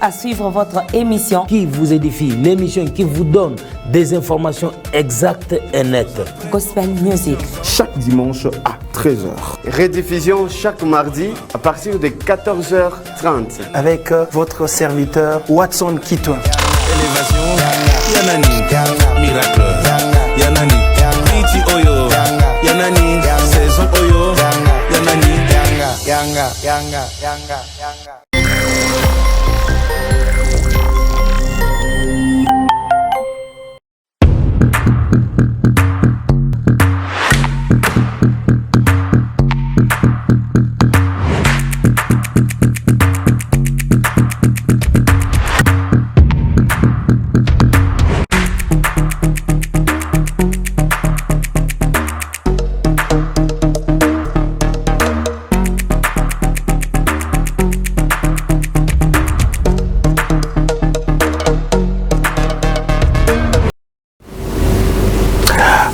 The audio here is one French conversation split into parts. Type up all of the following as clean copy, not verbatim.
à suivre votre émission qui vous édifie, l'émission qui vous donne des informations exactes et nettes. Gospel Music. Chaque dimanche à 13h. Rediffusion chaque mardi à partir de 14h30. Avec votre serviteur Watson Kitwa. Élévation, Yanani, Miracle, Yanani, Iti Oyo, Yanani, Saison Oyo, Yanani, Yanga.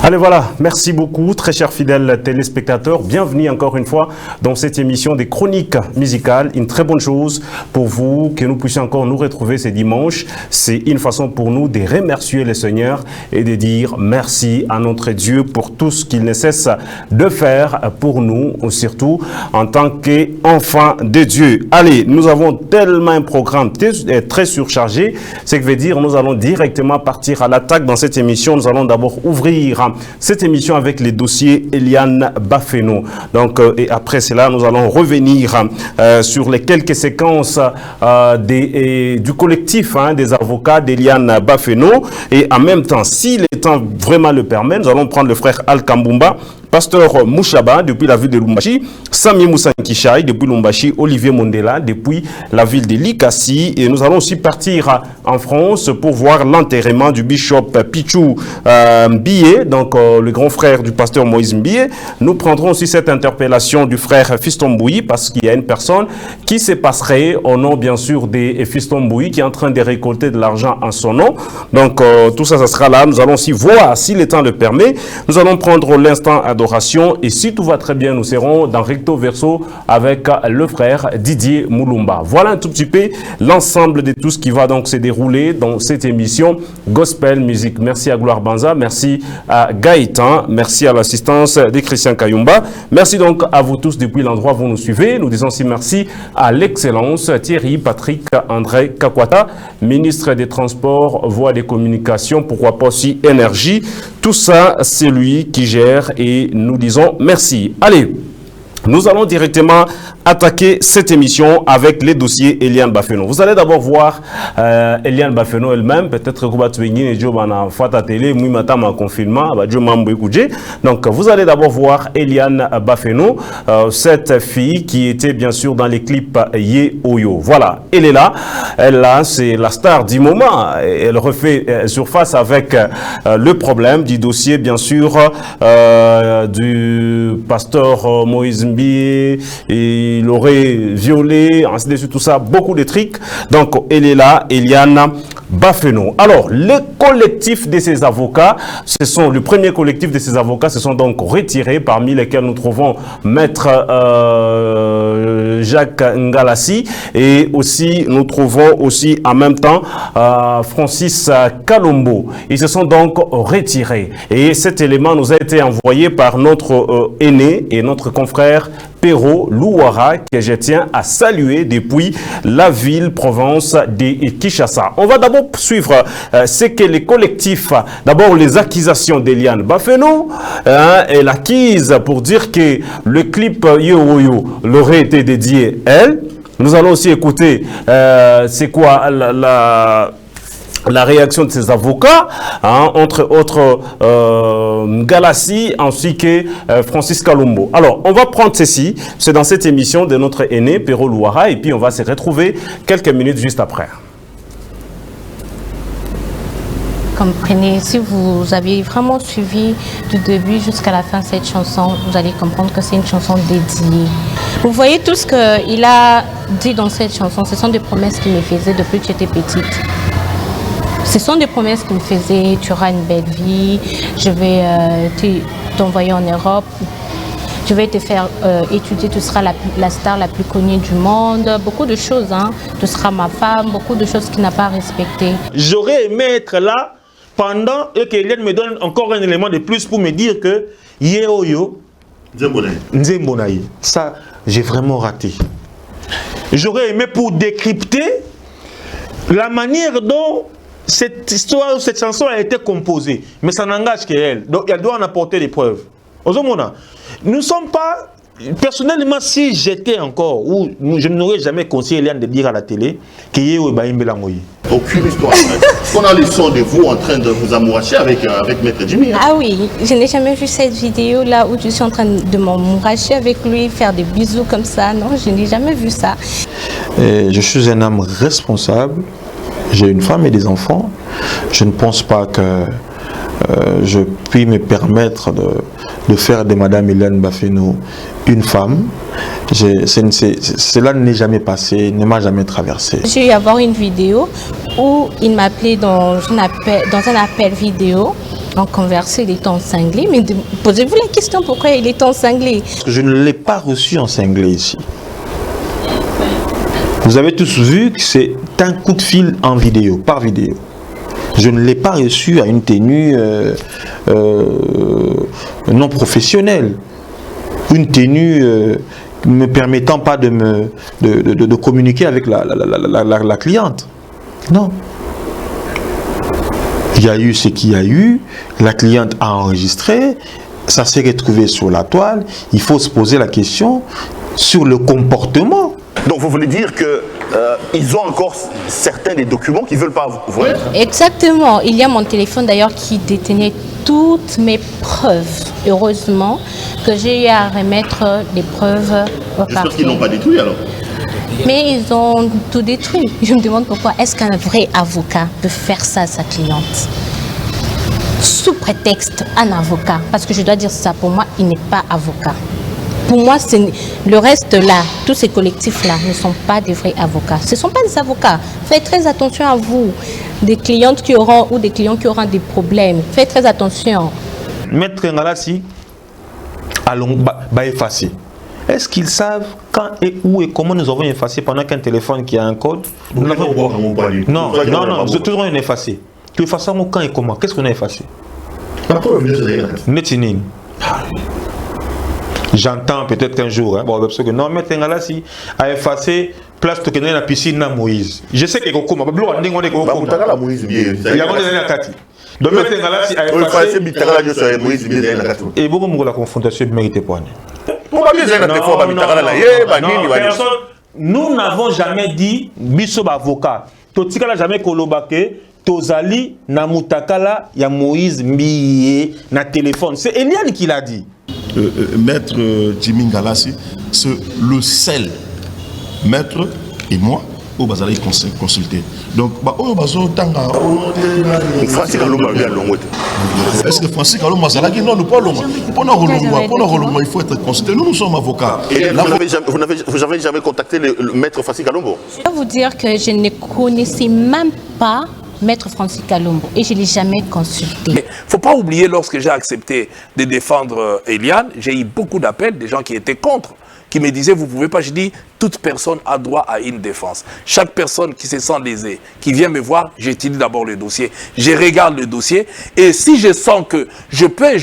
Allez, voilà, merci beaucoup, très chers fidèles téléspectateurs. Bienvenue encore une fois dans cette émission des chroniques musicales. Une très bonne chose pour vous que nous puissions encore nous retrouver ce dimanche. C'est une façon pour nous de remercier le Seigneur et de dire merci à notre Dieu pour tout ce qu'il ne cesse de faire pour nous, surtout en tant qu'enfants de Dieu. Allez, nous avons tellement un programme très surchargé, ce qui veut dire nous allons directement partir à l'attaque dans cette émission. Nous allons d'abord ouvrir cette émission avec les dossiers Eliane Bafeno. Donc, et après cela, nous allons revenir sur les quelques séquences du collectif des avocats d'Eliane Bafeno. Et en même temps, si le temps vraiment le permet, nous allons prendre le frère Al Kambumba, Pasteur Mouchaba depuis la ville de Lumbashi, Sami Moussankishai depuis Lumbashi, Olivier Mondela depuis la ville de Likasi. Et nous allons aussi partir en France pour voir l'enterrement du bishop Pichou Mbié, donc le grand frère du pasteur Moïse Mbié. Nous prendrons aussi cette interpellation du frère Fiston Bouyi parce qu'il y a une personne qui se passerait au nom bien sûr des Fiston Bouyi qui est en train de récolter de l'argent en son nom. Donc tout ça, ça sera là. Nous allons aussi voir si le temps le permet. Nous allons prendre l'instant adoration et si tout va très bien, nous serons dans recto verso avec le frère Didier Moulumba. Voilà un tout petit peu l'ensemble de tout ce qui va donc se dérouler dans cette émission Gospel Music. Merci à Gloire Banza, merci à Gaëtan, merci à l'assistance de Christian Kayumba. Merci donc à vous tous depuis l'endroit où vous nous suivez. Nous disons aussi merci à l'excellence Thierry Patrick André Kakwata, ministre des Transports, Voies des Communications, pourquoi pas aussi Énergie. Tout ça, c'est lui qui gère et nous disons merci. Allez, nous allons directement attaquer cette émission avec les dossiers Eliane Bafeno. Vous allez d'abord voir Eliane Bafeno elle-même, peut-être que vous donc vous allez d'abord voir Eliane Bafeno, cette fille qui était bien sûr dans les clips Ye Oyo. Voilà, elle est là, c'est la star du moment. Elle refait surface avec le problème du dossier bien sûr du pasteur Moïse Mbié, et il aurait violé, ainsi de suite, tout ça, beaucoup de trucs. Donc, elle est là, Eliane Bafeno. Alors, le collectif de ces avocats, le premier collectif de ces avocats se sont donc retirés, parmi lesquels nous trouvons Maître Jacques Ngalassi, et aussi, nous trouvons aussi en même temps Francis Kalombo. Ils se sont donc retirés. Et cet élément nous a été envoyé par notre aîné et notre confrère Pero Louara, que je tiens à saluer depuis la ville-province de Kinshasa. On va d'abord suivre ce que les collectifs, d'abord les accusations d'Eliane Bafeno, elle accuse pour dire que le clip Yo Yo l'aurait été dédié à elle. Nous allons aussi écouter c'est quoi la réaction de ses avocats, entre autres Ngalassi ainsi que Francis Kalombo. Alors, on va prendre ceci, c'est dans cette émission de notre aîné, Pero Louara, et puis on va se retrouver quelques minutes juste après. Comprenez, si vous avez vraiment suivi du début jusqu'à la fin de cette chanson, vous allez comprendre que c'est une chanson dédiée. Vous voyez tout ce qu'il a dit dans cette chanson, ce sont des promesses qu'il me faisait depuis que j'étais petite. Ce sont des promesses qu'il me faisait, tu auras une belle vie, je vais t'envoyer en Europe. je vais te faire étudier, tu seras la star la plus connue du monde, beaucoup de choses, hein. Tu seras ma femme, beaucoup de choses qu'il n'a pas respectées. J'aurais aimé être là pendant que Eliane me donne encore un élément de plus pour me dire que Yeoyo, Nzembonaye, ça j'ai vraiment raté. J'aurais aimé pour décrypter la manière dont cette histoire, cette chanson a été composée, mais ça n'engage qu'elle. Donc elle doit en apporter des preuves. Nous ne sommes pas, personnellement, si j'étais encore, ou je n'aurais jamais conseillé Eliane de dire à la télé qu'il y ait aucune histoire. Est-ce qu'on a le son de vous en train de vous amouracher avec Maître Jimmy? Ah oui, je n'ai jamais vu cette vidéo là où je suis en train de m'amouracher avec lui, faire des bisous comme ça. Non, je n'ai jamais vu ça. Je suis un homme responsable. J'ai une femme et des enfants. Je ne pense pas que je puis me permettre de faire de Madame Hélène Bafénou une femme. Cela n'est jamais passé, ne m'a jamais traversé. J'ai eu à voir une vidéo où il m'a appelé dans un appel vidéo. On conversait, il était en cinglé. Mais posez-vous la question pourquoi il est en cinglé? Je ne l'ai pas reçu en cinglé ici. Vous avez tous vu que c'est un coup de fil en vidéo, par vidéo. Je ne l'ai pas reçu à une tenue non professionnelle. Une tenue ne me permettant pas de communiquer avec la cliente. Non. Il y a eu ce qu'il y a eu, la cliente a enregistré, ça s'est retrouvé sur la toile. Il faut se poser la question sur le comportement. Donc vous voulez dire qu'ils ont encore certains des documents qu'ils ne veulent pas voir? Exactement. Il y a mon téléphone d'ailleurs qui détenait toutes mes preuves. Heureusement que j'ai eu à remettre les preuves au parquet. J'espère qu'ils n'ont pas détruit alors. Mais ils ont tout détruit. Je me demande pourquoi est-ce qu'un vrai avocat peut faire ça à sa cliente? Sous prétexte un avocat. Parce que je dois dire ça, pour moi, il n'est pas avocat. Pour moi, le reste là, tous ces collectifs-là ne sont pas des vrais avocats. Ce ne sont pas des avocats. Faites très attention à vous. Des clientes qui auront ou des clients qui auront des problèmes. Faites très attention. Maître Ngalassi, allons effacer. Est-ce qu'ils savent quand et où et comment nous avons effacé pendant qu'un téléphone qui a un code? Nous l'avons Non, nous toujours un effacé. Tu effaces quand et comment? Qu'est-ce qu'on a effacé? J'entends peut-être qu'un jour, hein, bon, parce que non, Maître Ngalassi a effacé place de la piscine à Moïse. Je sais que Kokoma, donc Maître Ngalassi a effacé et beaucoup de la confrontation mérité point. Nous n'avons jamais dit biso avocat. Totika n'a jamais kolobake. Tozali na mutakala ya Moïse Mbiye na téléphone. C'est Eliane qui l'a dit. Maître Jimmy Ngalassi, c'est le seul maître et moi au Bazali consulté. Donc, est-ce que Francis Kalomba Zalaki non, nous parlons. Il faut être consulté. Nous sommes avocats. Et vous n'avez jamais contacté le maître Francis Kalombo? Je vais vous dire que je ne connaissais même pas Maître Francis Kalombo et je ne l'ai jamais consulté. Il ne faut pas oublier, lorsque j'ai accepté de défendre Eliane, j'ai eu beaucoup d'appels, des gens qui étaient contre, qui me disaient, vous ne pouvez pas. Je dis, toute personne a droit à une défense. Chaque personne qui se sent lésée, qui vient me voir, j'étudie d'abord le dossier, je regarde le dossier, et si je sens que je peux,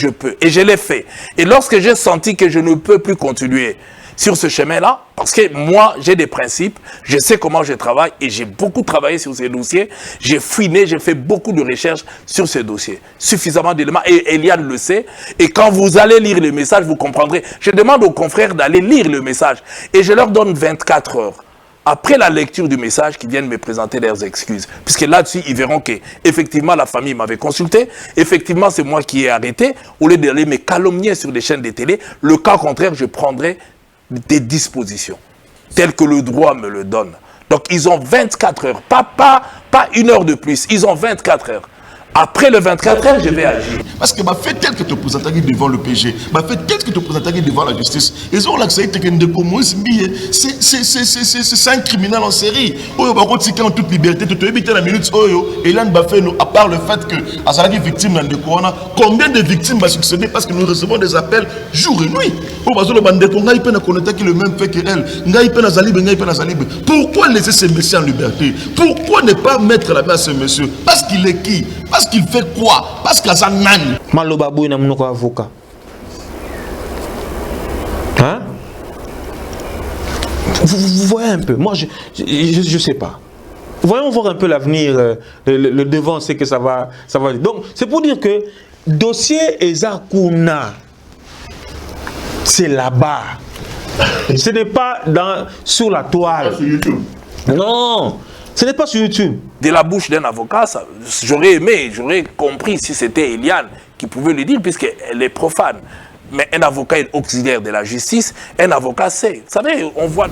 et je l'ai fait. Et lorsque j'ai senti que je ne peux plus continuer sur ce chemin-là, parce que moi, j'ai des principes, je sais comment je travaille et j'ai beaucoup travaillé sur ces dossiers. J'ai fouiné, j'ai fait beaucoup de recherches sur ces dossiers. Suffisamment d'éléments, et Eliane le sait. Et quand vous allez lire le message, vous comprendrez. Je demande aux confrères d'aller lire le message et je leur donne 24 heures. Après la lecture du message, qu'ils viennent me présenter leurs excuses. Puisque là-dessus, ils verront que effectivement la famille m'avait consulté. Effectivement, c'est moi qui ai arrêté. Au lieu d'aller me calomnier sur des chaînes de télé, le cas contraire, je prendrai des dispositions telles que le droit me le donne. Donc ils ont 24 heures, pas une heure de plus, ils ont 24 heures Après le 24 heures, je vais agir. Parce que fait tel que te présenteras devant le PG, fait tel que te présenteras devant la justice. Ils ont l'accès c'est un criminel en série. Oyo ba kotika en toute liberté, te éviter la minute Oyo, Elan Bafeno, à part le fait que Azalaki victime dans le Corona, combien de victimes va succéder parce que nous recevons des appels jour et nuit. Le même fait que elle. Pourquoi laisser ce monsieur en liberté? Pourquoi ne pas mettre la main à ce monsieur? Parce qu'il est qui? Parce qu'il fait quoi? Parce qu'il a sa nani. Maloba boy na mnoko avocat. Hein? Vous voyez un peu. Moi, je sais pas. Voyons voir un peu l'avenir, le devant, c'est que ça va. Donc, c'est pour dire que dossier Ezakuna, c'est là-bas. Ce n'est pas sur la toile. Sur YouTube. Non, ce n'est pas sur YouTube. De la bouche d'un avocat, j'aurais aimé, j'aurais compris si c'était Eliane qui pouvait le dire, puisqu'elle est profane. Mais un avocat est auxiliaire de la justice, un avocat sait. Vous savez, on voit...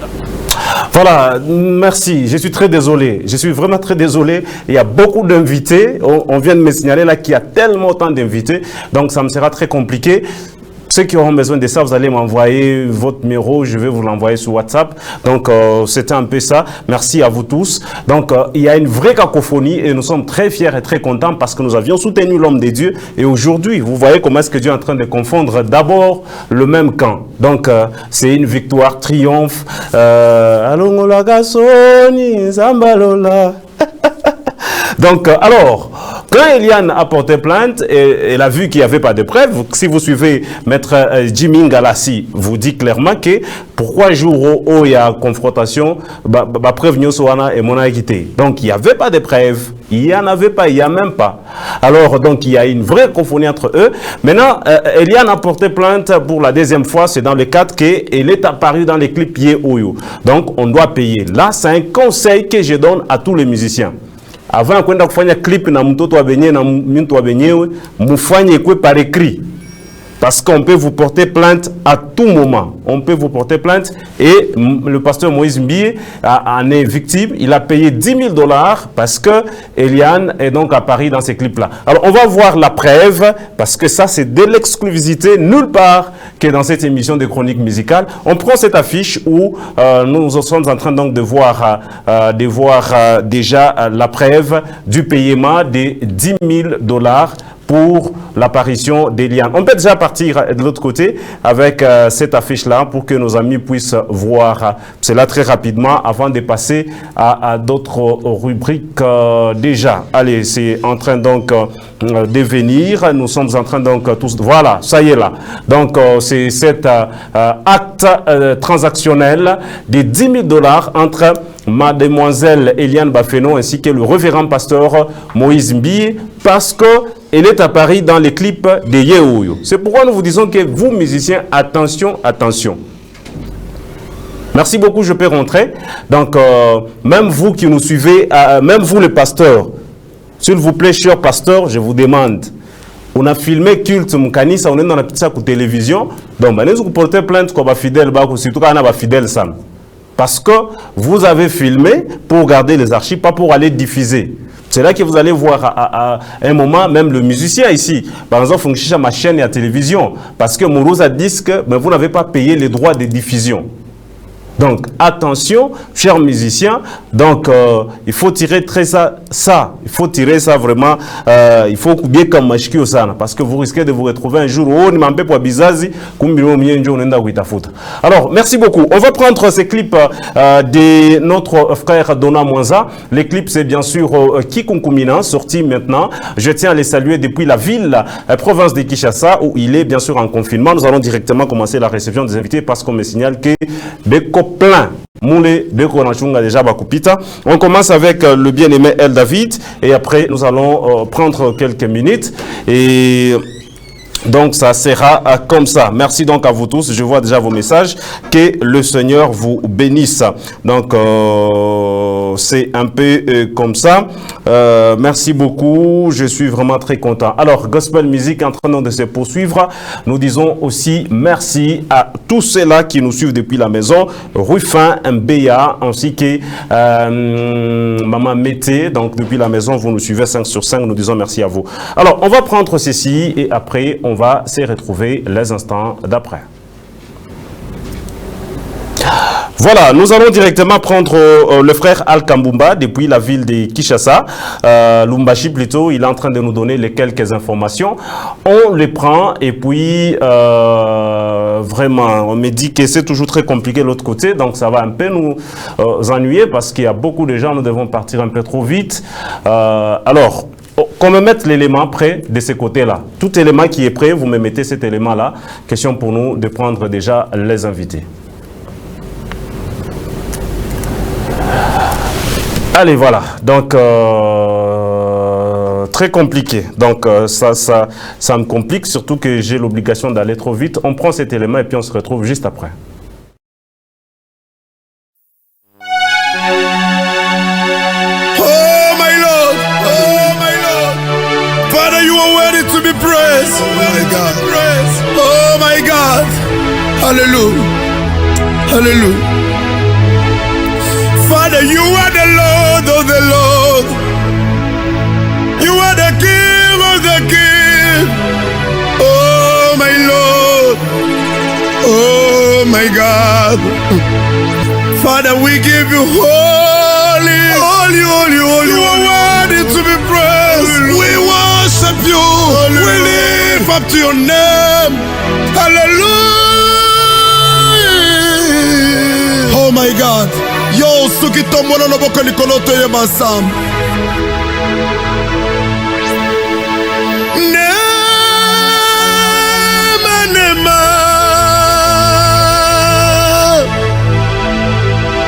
Voilà, merci. Je suis très désolé. Je suis vraiment très désolé. Il y a beaucoup d'invités. On vient de me signaler là qu'il y a tellement tant d'invités. Donc, ça me sera très compliqué. Ceux qui auront besoin de ça, vous allez m'envoyer votre numéro, je vais vous l'envoyer sur WhatsApp. Donc, c'était un peu ça. Merci à vous tous. Donc, il y a une vraie cacophonie et nous sommes très fiers et très contents parce que nous avions soutenu l'homme de Dieu. Et aujourd'hui, vous voyez comment est-ce que Dieu est en train de confondre d'abord le même camp. Donc, c'est une victoire, triomphe. Donc, alors, quand Eliane a porté plainte, et elle a vu qu'il n'y avait pas de preuves, si vous suivez Maître Jimmy Ngalassi, vous dit clairement que pourquoi jour où il y a confrontation, preuve Nyosoana et Mona quitté. Donc, il n'y avait pas de preuves, il n'y en avait pas, il n'y a même pas. Alors, donc, il y a une vraie confondue entre eux. Maintenant, Eliane a porté plainte pour la deuxième fois, c'est dans le cadre qu'elle est apparue dans les clips Ye Oyo. Donc, on doit payer. Là, c'est un conseil que je donne à tous les musiciens. Avant kwenda kufanya clip na mtoto wa benye na mtu wa benyewe, mufanye kwe par écrit. Parce qu'on peut vous porter plainte à tout moment. On peut vous porter plainte. Et le pasteur Moïse Mbie en est victime. Il a payé 10 000 $ parce que Eliane est donc à Paris dans ces clips-là. Alors, on va voir la preuve parce que ça, c'est de l'exclusivité nulle part que dans cette émission de chroniques musicales. On prend cette affiche où nous sommes en train donc de voir déjà la preuve du paiement de 10 000 $ pour l'apparition d'Eliane. On peut déjà partir de l'autre côté avec cette affiche-là pour que nos amis puissent voir cela très rapidement avant de passer à d'autres rubriques déjà. Allez, c'est en train donc de venir. Nous sommes en train donc tous... Voilà, ça y est là. Donc, c'est cet acte transactionnel de 10 000 $ entre mademoiselle Eliane Bafeno ainsi que le révérend pasteur Moïse Mbie parce que elle est à Paris dans les clips de Ye Oyo. C'est pourquoi nous vous disons que vous, musiciens, attention, attention. Merci beaucoup, je peux rentrer. Donc, même vous qui nous suivez, même vous les pasteurs, s'il vous plaît, cher pasteur, je vous demande, on a filmé culte Mkanisa, on est dans la petite télévision, donc, vous portez plainte comme fidèle, surtout quand on a fidèle ça. Parce que vous avez filmé pour garder les archives, pas pour aller diffuser. C'est là que vous allez voir à un moment, même le musicien ici, par exemple, fonctionne ma chaîne et à télévision, parce que Mourouz a dit que vous n'avez pas payé les droits de diffusion. Donc, attention, chers musiciens, donc il faut tirer très ça, il faut tirer ça vraiment, il faut bien comme machki au sana, parce que vous risquez de vous retrouver un jour où on peut bizazi, alors, merci beaucoup. On va prendre ces clips de notre frère Dona Mwanza. Les clips, c'est bien sûr Kikunkumina, sorti maintenant. Je tiens à les saluer depuis la ville, province de Kinshasa, où il est bien sûr en confinement. Nous allons directement commencer la réception des invités parce qu'on me signale que Beko plein. Déjà on commence avec le bien-aimé El David et après nous allons prendre quelques minutes et Donc ça sera comme ça. Merci donc à vous tous. Je vois déjà vos messages. Que le Seigneur vous bénisse. Donc c'est un peu comme ça. Merci beaucoup. Je suis vraiment très content. Alors Gospel Music en train de se poursuivre. Nous disons aussi merci à tous ceux-là qui nous suivent depuis la maison. Rufin, Mbéa, ainsi que Maman Mété. Donc depuis la maison, vous nous suivez 5 sur 5. Nous disons merci à vous. Alors on va prendre ceci et après on va se retrouver les instants d'après. Voilà, nous allons directement prendre le frère Al Kambumba depuis la ville de Kinshasa, Lumbashi plutôt. Il est en train de nous donner les quelques informations. On les prend et puis vraiment, on me dit que c'est toujours très compliqué de l'autre côté, donc ça va un peu nous ennuyer parce qu'il y a beaucoup de gens, nous devons partir un peu trop vite. Alors, qu'on me mette l'élément prêt de ce côté-là. Tout élément qui est prêt, vous me mettez cet élément-là. Question pour nous de prendre déjà les invités. Allez, voilà. Donc, très compliqué. Donc, ça me complique, surtout que j'ai l'obligation d'aller trop vite. On prend cet élément et puis on se retrouve juste après. Praise. Oh my God. Praise. Oh my God. Hallelujah. Hallelujah. Father, you are the Lord of the Lord. You are the King of the King. Oh my Lord. Oh my God. Father, we give you holy. Holy, holy, holy. You are worthy to be praised. We worship you. Hallelujah. We live up to your name. Hallelujah. Oh my God. Yo, suki tomono no boko nikolo toye basam. Nema, nema.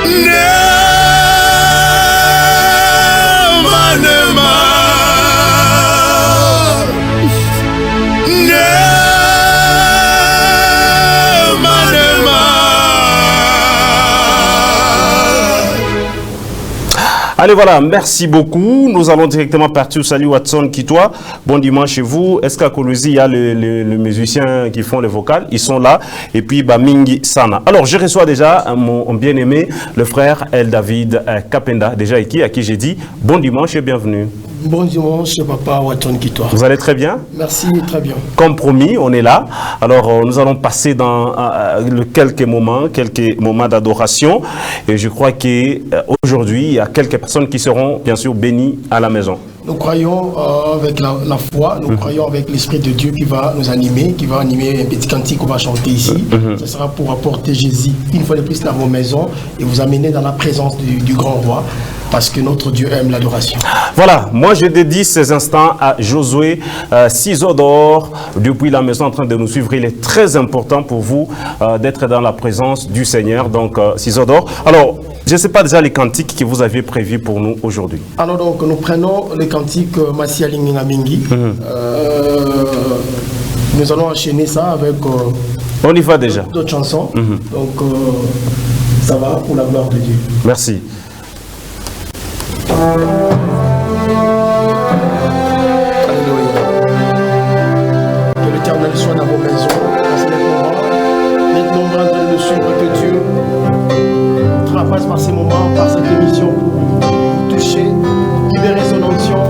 Nema, nema. Allez, voilà, merci beaucoup. Nous allons directement partir. Salut Watson Kitwa. Bon dimanche chez vous. Est-ce qu'à Kolosi, il y a les musiciens qui font les vocales? Ils sont là. Et puis, Mingi Sana. Alors, je reçois déjà mon bien-aimé, le frère El David Kapenda, déjà à qui j'ai dit bon dimanche et bienvenue. Bon dimanche, papa Watson Kitwa. Vous allez très bien? Merci, très bien. Comme promis, on est là. Alors, nous allons passer dans quelques moments d'adoration. Et je crois qu'aujourd'hui, il y a quelques personnes qui seront, bien sûr, bénies à la maison. Nous croyons avec la foi, nous croyons avec l'Esprit de Dieu qui va nous animer, qui va animer un petit cantique qu'on va chanter ici. Ce sera pour apporter Jésus une fois de plus dans vos maisons et vous amener dans la présence du grand roi. Parce que notre Dieu aime l'adoration. Voilà, moi je dédie ces instants à Josué Cisodor depuis la maison en train de nous suivre. Il est très important pour vous d'être dans la présence du Seigneur. Donc Cisodor, alors je ne sais pas déjà les cantiques que vous aviez prévus pour nous aujourd'hui. Alors donc nous prenons les cantiques Masia Lingina Mingi. Nous allons enchaîner ça avec on y va déjà. D'autres chansons. Donc ça va pour la gloire de Dieu. Merci. Alléluia. Que l'Éternel soit dans vos maisons. D'être nombreux en train de suivre que Dieu traverse par ces moments, par cette émission pour toucher, libérer son onction.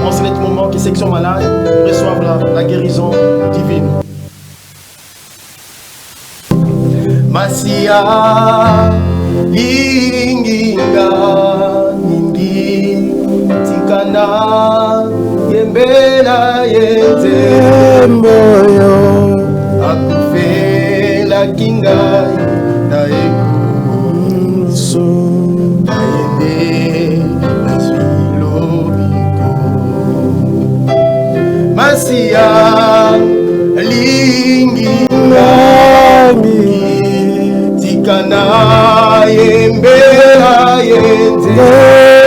En ce moment qui ceux qui sont malades reçoivent la guérison divine. Masia Inginga Tikana Yembela Yenze Moyo Akufela Kinga Daekusu Ayende Naswilobiko Masia Linginga Tikana Yembela Yenze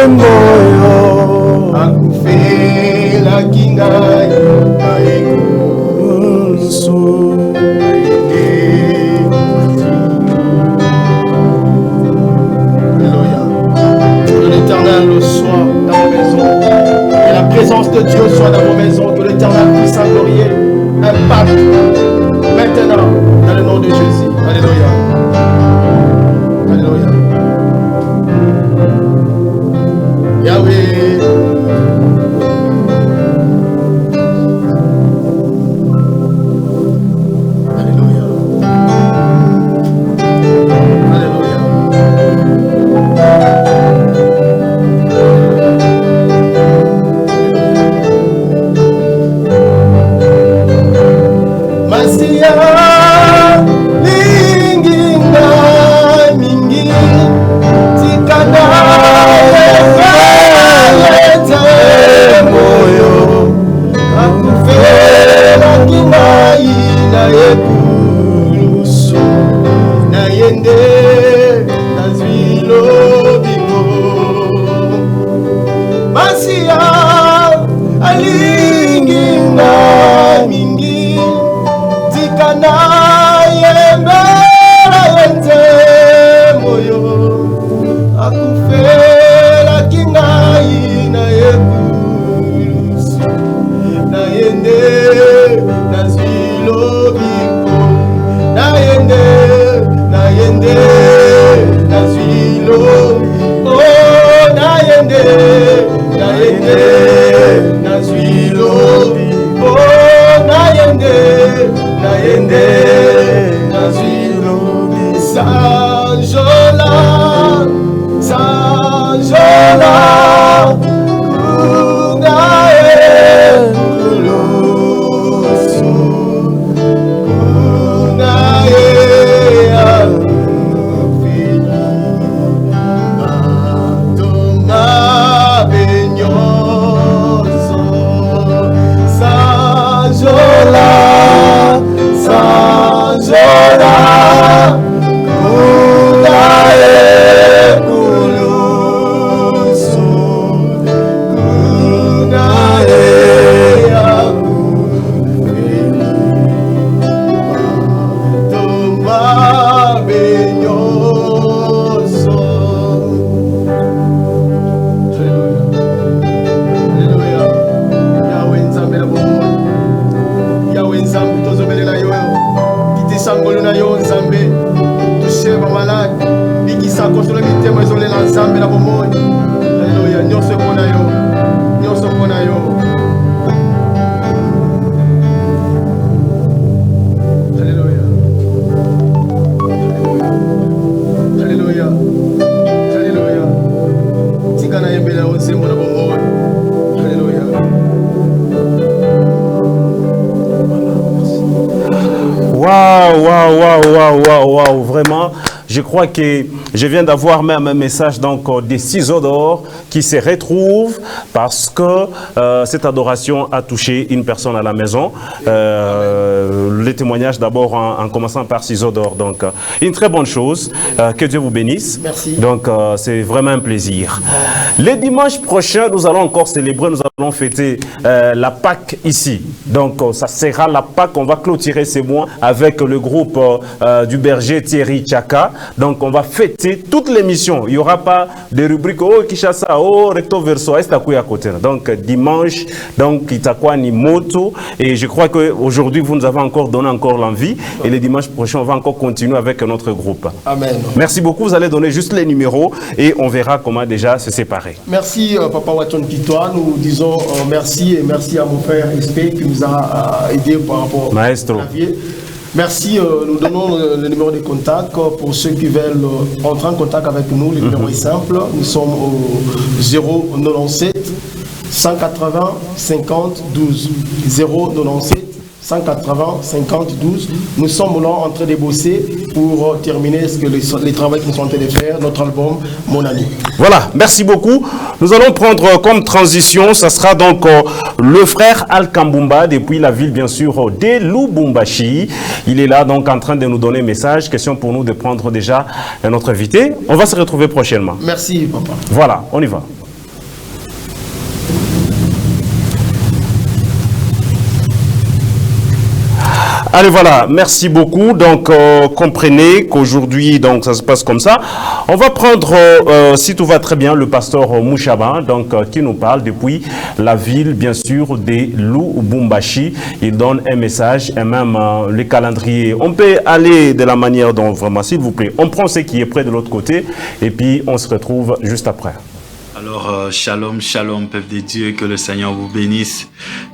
Moyo Akufela Kinga Daekusu de Dieu soit dans vos maisons, que l'Éternel puissant glorieux impacte maintenant dans le nom de Jésus. Alléluia. Alléluia. Yahweh. Alléluia. Alléluia. Masia linginga mingi tikana yete moyo akufela kinai na yekulusu na yende nazwilo biko Masia alinginga mingi tikana yembera yente moyo akufela kingai na yekulusu na yende nazwilo biko na yende nazwilo oh na yende nazwilo oh na yende nazwilo sanjola kunae kulusu kunae afili atoma benyoso sanjola kunae kulusu kunae afili atoma benyoso. Hallelujah. Yahweh nzambe na bomo. Yahweh nzambe tozobele na yo. Kiti sangolo na yo nzambe. Touche ba malade. Bikisa konsola mitemo ezole na nzambe na bomo. Hallelujah. Nyonso pona yo. Nyonso pona yo. Hallelujah. Hallelujah. Hallelujah. Tikana yembele na nzembo na bomo. Hallelujah. Waouh, vraiment. Je crois que je viens d'avoir même un message donc des ciseaux d'or qui se retrouvent parce que cette adoration a touché une personne à la maison. Les témoignages d'abord en commençant par ciseaux d'or. Donc une très bonne chose. Que Dieu vous bénisse. Merci. Donc c'est vraiment un plaisir. Le dimanche prochain, nous allons encore célébrer, nous allons fêter la Pâque ici. Donc ça sera la Pâque. On va clôturer ces mois avec le groupe du berger Thierry Tchaka. Donc on va fêter toute l'émission. Il n'y aura pas de rubrique oh Kishasa, oh recto verso, est à côté. Donc dimanche, donc Itakwani Moto. Et je crois qu'aujourd'hui vous nous avez encore donné encore l'envie. Et le dimanche prochain, on va encore continuer avec notre groupe. Amen. Merci beaucoup. Vous allez donner juste les numéros et on verra comment déjà se séparer. Merci Papa Watson Kitoa. Nous disons merci et merci à mon frère SP qui nous a aidé par rapport Maestro. à Clavier. Merci, nous donnons le numéro de contact pour ceux qui veulent entrer en contact avec nous. Le numéro est simple, nous sommes au 097 180 50 12. 097 180 50 12. Nous sommes là en train de bosser pour terminer les travaux que nous sommes en train de faire, notre album Mon Ami. Voilà, merci beaucoup. Nous allons prendre comme transition, ça sera donc le frère Al Kambumba depuis la ville bien sûr de Lubumbashi. Il est là donc en train de nous donner un message. Question pour nous de prendre déjà notre invité. On va se retrouver prochainement. Merci papa. Voilà, on y va. Allez, voilà, merci beaucoup. Donc, comprenez qu'aujourd'hui, donc, ça se passe comme ça. On va prendre, si tout va très bien, le pasteur Mouchaba, donc, qui nous parle depuis la ville, bien sûr, de Lubumbashi. Il donne un message et même le calendrier. On peut aller de la manière dont, vraiment, s'il vous plaît, on prend ce qui est près de l'autre côté et puis on se retrouve juste après. Alors, shalom, shalom, peuple de Dieu, que le Seigneur vous bénisse.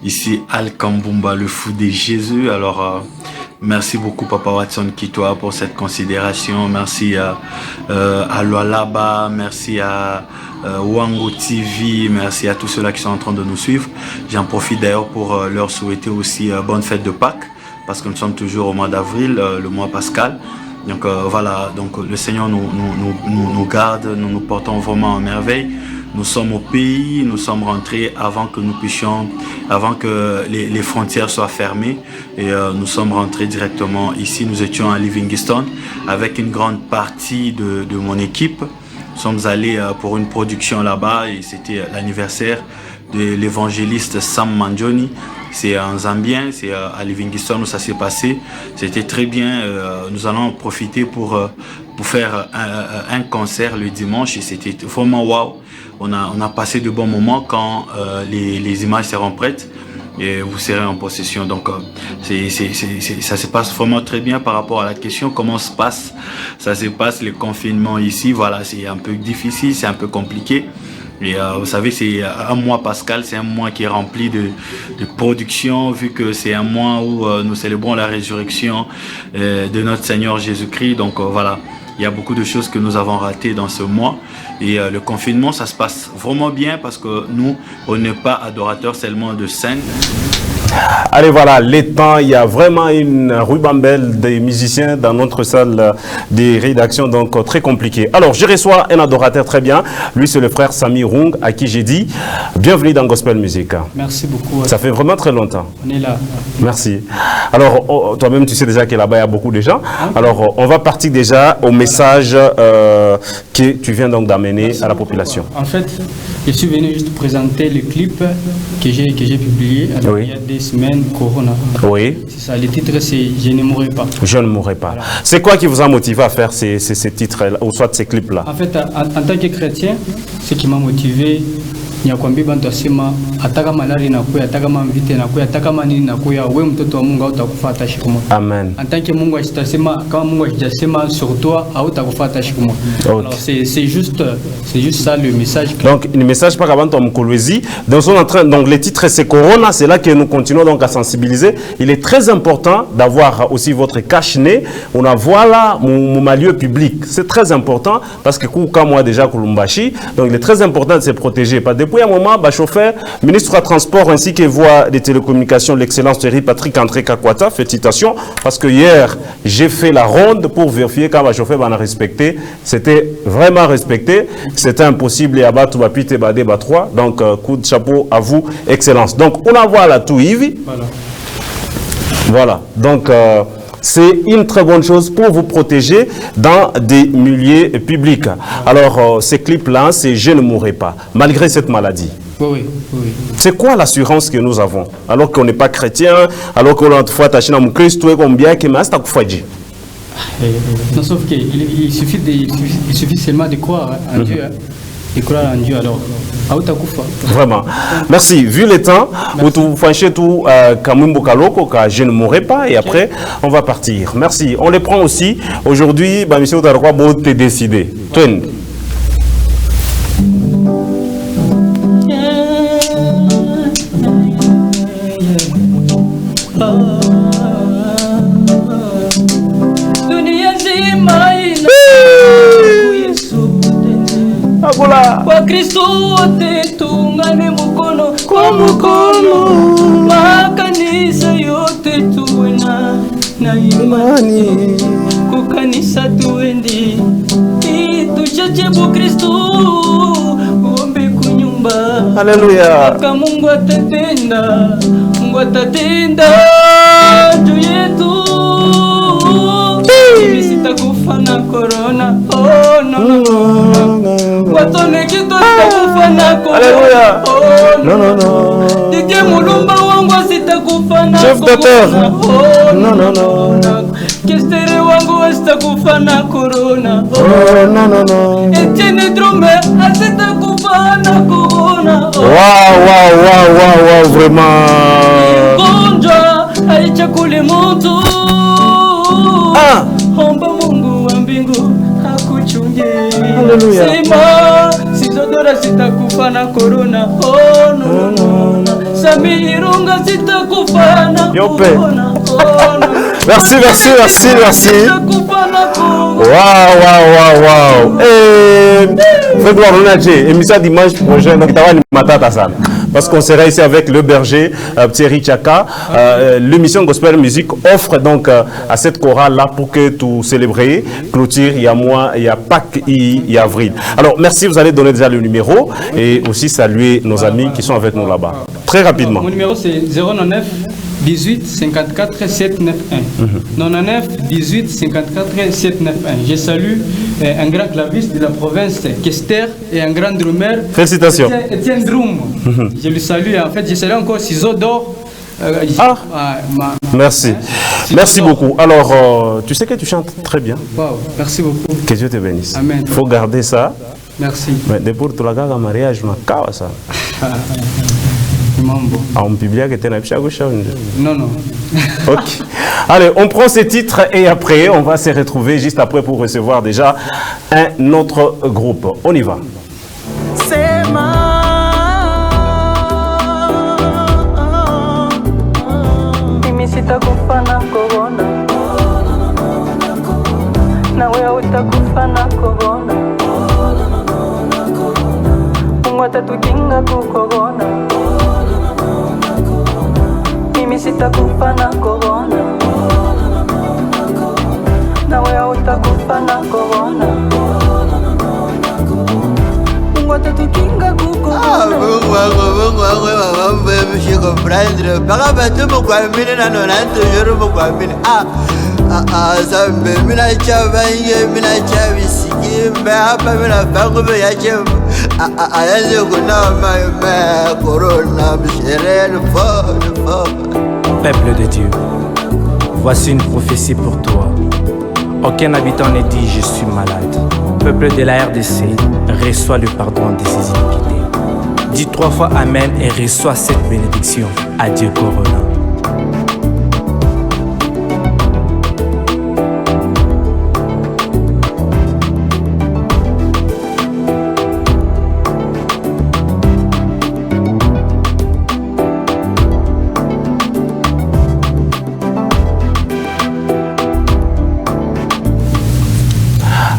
Ici, Al Kambumba, le fou de Jésus. Alors, merci beaucoup, Papa Watson Kitoa, pour cette considération. Merci à Loalaba, merci à Wango TV, merci à tous ceux-là qui sont en train de nous suivre. J'en profite d'ailleurs pour leur souhaiter aussi bonne fête de Pâques, parce que nous sommes toujours au mois d'avril, le mois pascal. Donc voilà, donc le Seigneur nous garde, nous portons vraiment en merveille. Nous sommes au pays, nous sommes rentrés avant que nous puissions, avant que les frontières soient fermées. Et nous sommes rentrés directement ici. Nous étions à Livingstone avec une grande partie de mon équipe. Nous sommes allés pour une production là-bas et c'était l'anniversaire de l'évangéliste Sam Manjoni. C'est un Zambien, c'est à Livingstone où ça s'est passé. C'était très bien. Nous allons en profiter pour faire un concert le dimanche et c'était vraiment waouh. On a passé de bons moments quand les images seront prêtes et vous serez en possession. Donc ça se passe vraiment très bien par rapport à la question comment se passe. Ça se passe le confinement ici. Voilà, c'est un peu difficile, c'est un peu compliqué. Et vous savez, c'est un mois pascal, c'est un mois qui est rempli de production, vu que c'est un mois où nous célébrons la résurrection de notre Seigneur Jésus-Christ. Donc voilà, il y a beaucoup de choses que nous avons ratées dans ce mois. Et le confinement, ça se passe vraiment bien parce que nous, on n'est pas adorateurs seulement de scène. Allez, voilà, les temps, il y a vraiment une rubambelle des musiciens dans notre salle des rédactions, donc très compliqué. Alors, je reçois un adorateur très bien. Lui, c'est le frère Sami Rung, à qui j'ai dit bienvenue dans Gospel Music. Merci beaucoup. Ça fait vraiment très longtemps. On est là. Merci. Alors, toi-même, tu sais déjà que là-bas, il y a beaucoup de gens. Alors, on va partir déjà au message que tu viens donc d'amener à la population. En fait, je suis venu juste présenter le clip que j'ai publié. Alors, il y a des semaines, Corona. Oui. C'est ça, le titre c'est Je ne mourrai pas. Je ne mourrai pas. Voilà. C'est quoi qui vous a motivé à faire ces titres-là, ou soit ces clips-là? En fait, en tant que chrétien, ce qui m'a motivé, Nyakwambi bantu asema ataka malari nakuya, ataka mvite nakuya, ataka manini nakuya, wewe mtoto wa Mungu hautakufuata siku moja. Amen. En tant que Mungu asitasema, kama Mungu asijasema sur toi, hautakufuata siku moja. Alors c'est juste ça le message. Donc le message par avant ton Mkolwezi, donc les titres c'est Corona, c'est là que nous continuons donc à sensibiliser. Il est très important d'avoir aussi votre cache-nez. On a voilà mon lieu public. C'est très important parce que comme moi déjà Kulumbashi, donc il est très important de se protéger. Depuis un moment, chauffeur, ministre des Transports ainsi que voie des télécommunications, l'excellence Thierry Patrick André Kakwata, félicitations, parce que hier, j'ai fait la ronde pour vérifier quand le chauffeur a respecté. C'était vraiment respecté. C'était impossible et abattre Bapite Badé Batrois. Donc, coup de chapeau à vous, excellence. Donc, on a voilà tout, Yves. Voilà. Donc, c'est une très bonne chose pour vous protéger dans des milieux publics. Alors, ces clips-là, c'est « Je ne mourrai pas », malgré cette maladie. Oui. C'est quoi l'assurance que nous avons? Alors qu'on n'est pas chrétien, alors qu'on a fois attaché à mon Christ, combien que mais c'est non, sauf qu'il suffit seulement de croire en Dieu. Et croire en Dieu alors. Vraiment. Merci. Vu le temps, vous faites tout je ne mourrai pas et après on va partir. Merci. On les prend aussi. Aujourd'hui, monsieur Darwa Bote décidé. Kwa Kristo wote tuungane mkono kwa mkono, makanisa yote tuwe na imani, kukanisa tuendi tuchache bu Kristo uombe kunyumba. Haleluya. Kama Mungu atatenda juu yetu. Mimi sitakufa na corona. Oh no. Watone kitu sitakufa na corona. Haleluya. Oh no. Dike mulumba wangu sitakufa sitakufana Chef d'auteur. corona. Non, non, non. Kestere wangu sitakufana corona. Non, non, non. Etienne Drome sitakufana corona. Waouh, vraiment. Gonja aichakule moto. Omba Mungu wa mbingu akuchunge. Hallelujah. Sema sizodora sitakufa na corona. Oh no no no. Sami Irunga sitakufa na corona. Oh no. Merci. Waouh. Fais-toi renager. Émission dimanche prochain. Donc, tu matata sana. Parce qu'on sera ici avec le berger Thierry Tchaka. L'émission Gospel Music offre donc à cette chorale-là pour que tu célébrer. Clôture, il y a moi, il y a Pâques, il y a avril. Alors, merci, vous allez donner déjà le numéro et aussi saluer nos amis qui sont avec nous là-bas. Très rapidement. Mon numéro c'est 099 18 54 791. 99 18 54 791. Je salue un grand claviste de la province, Kester, et un grand drummer. Félicitations. Etienne Drum. Je le salue. En fait, je salue encore Ciseaux d'or. Merci. Merci beaucoup. Alors, tu sais que tu chantes très bien. Wow, merci beaucoup. Que Dieu te bénisse. Amen. Il faut garder ça. Merci. Mais depuis tout le gars, mariage, ma ça. On publie que tu n'as Non, non. Ok. Allez, on prend ces titres et après, on va se retrouver juste après pour recevoir déjà un autre groupe. On y va. C'est mimi sitakufa na corona. Na wewe utakufa na corona. Mungu atatukinga ku corona. Mimi sitakufa na corona. Na wewe utakufa na corona. Mungu atatukinga ku corona. Peuple de Dieu, voici une prophétie pour toi. Aucun habitant ne dit je suis malade. Peuple de la RDC, reçois le pardon de ses iniquités. Dis 3 fois Amen et reçois cette bénédiction. Adieu Corona.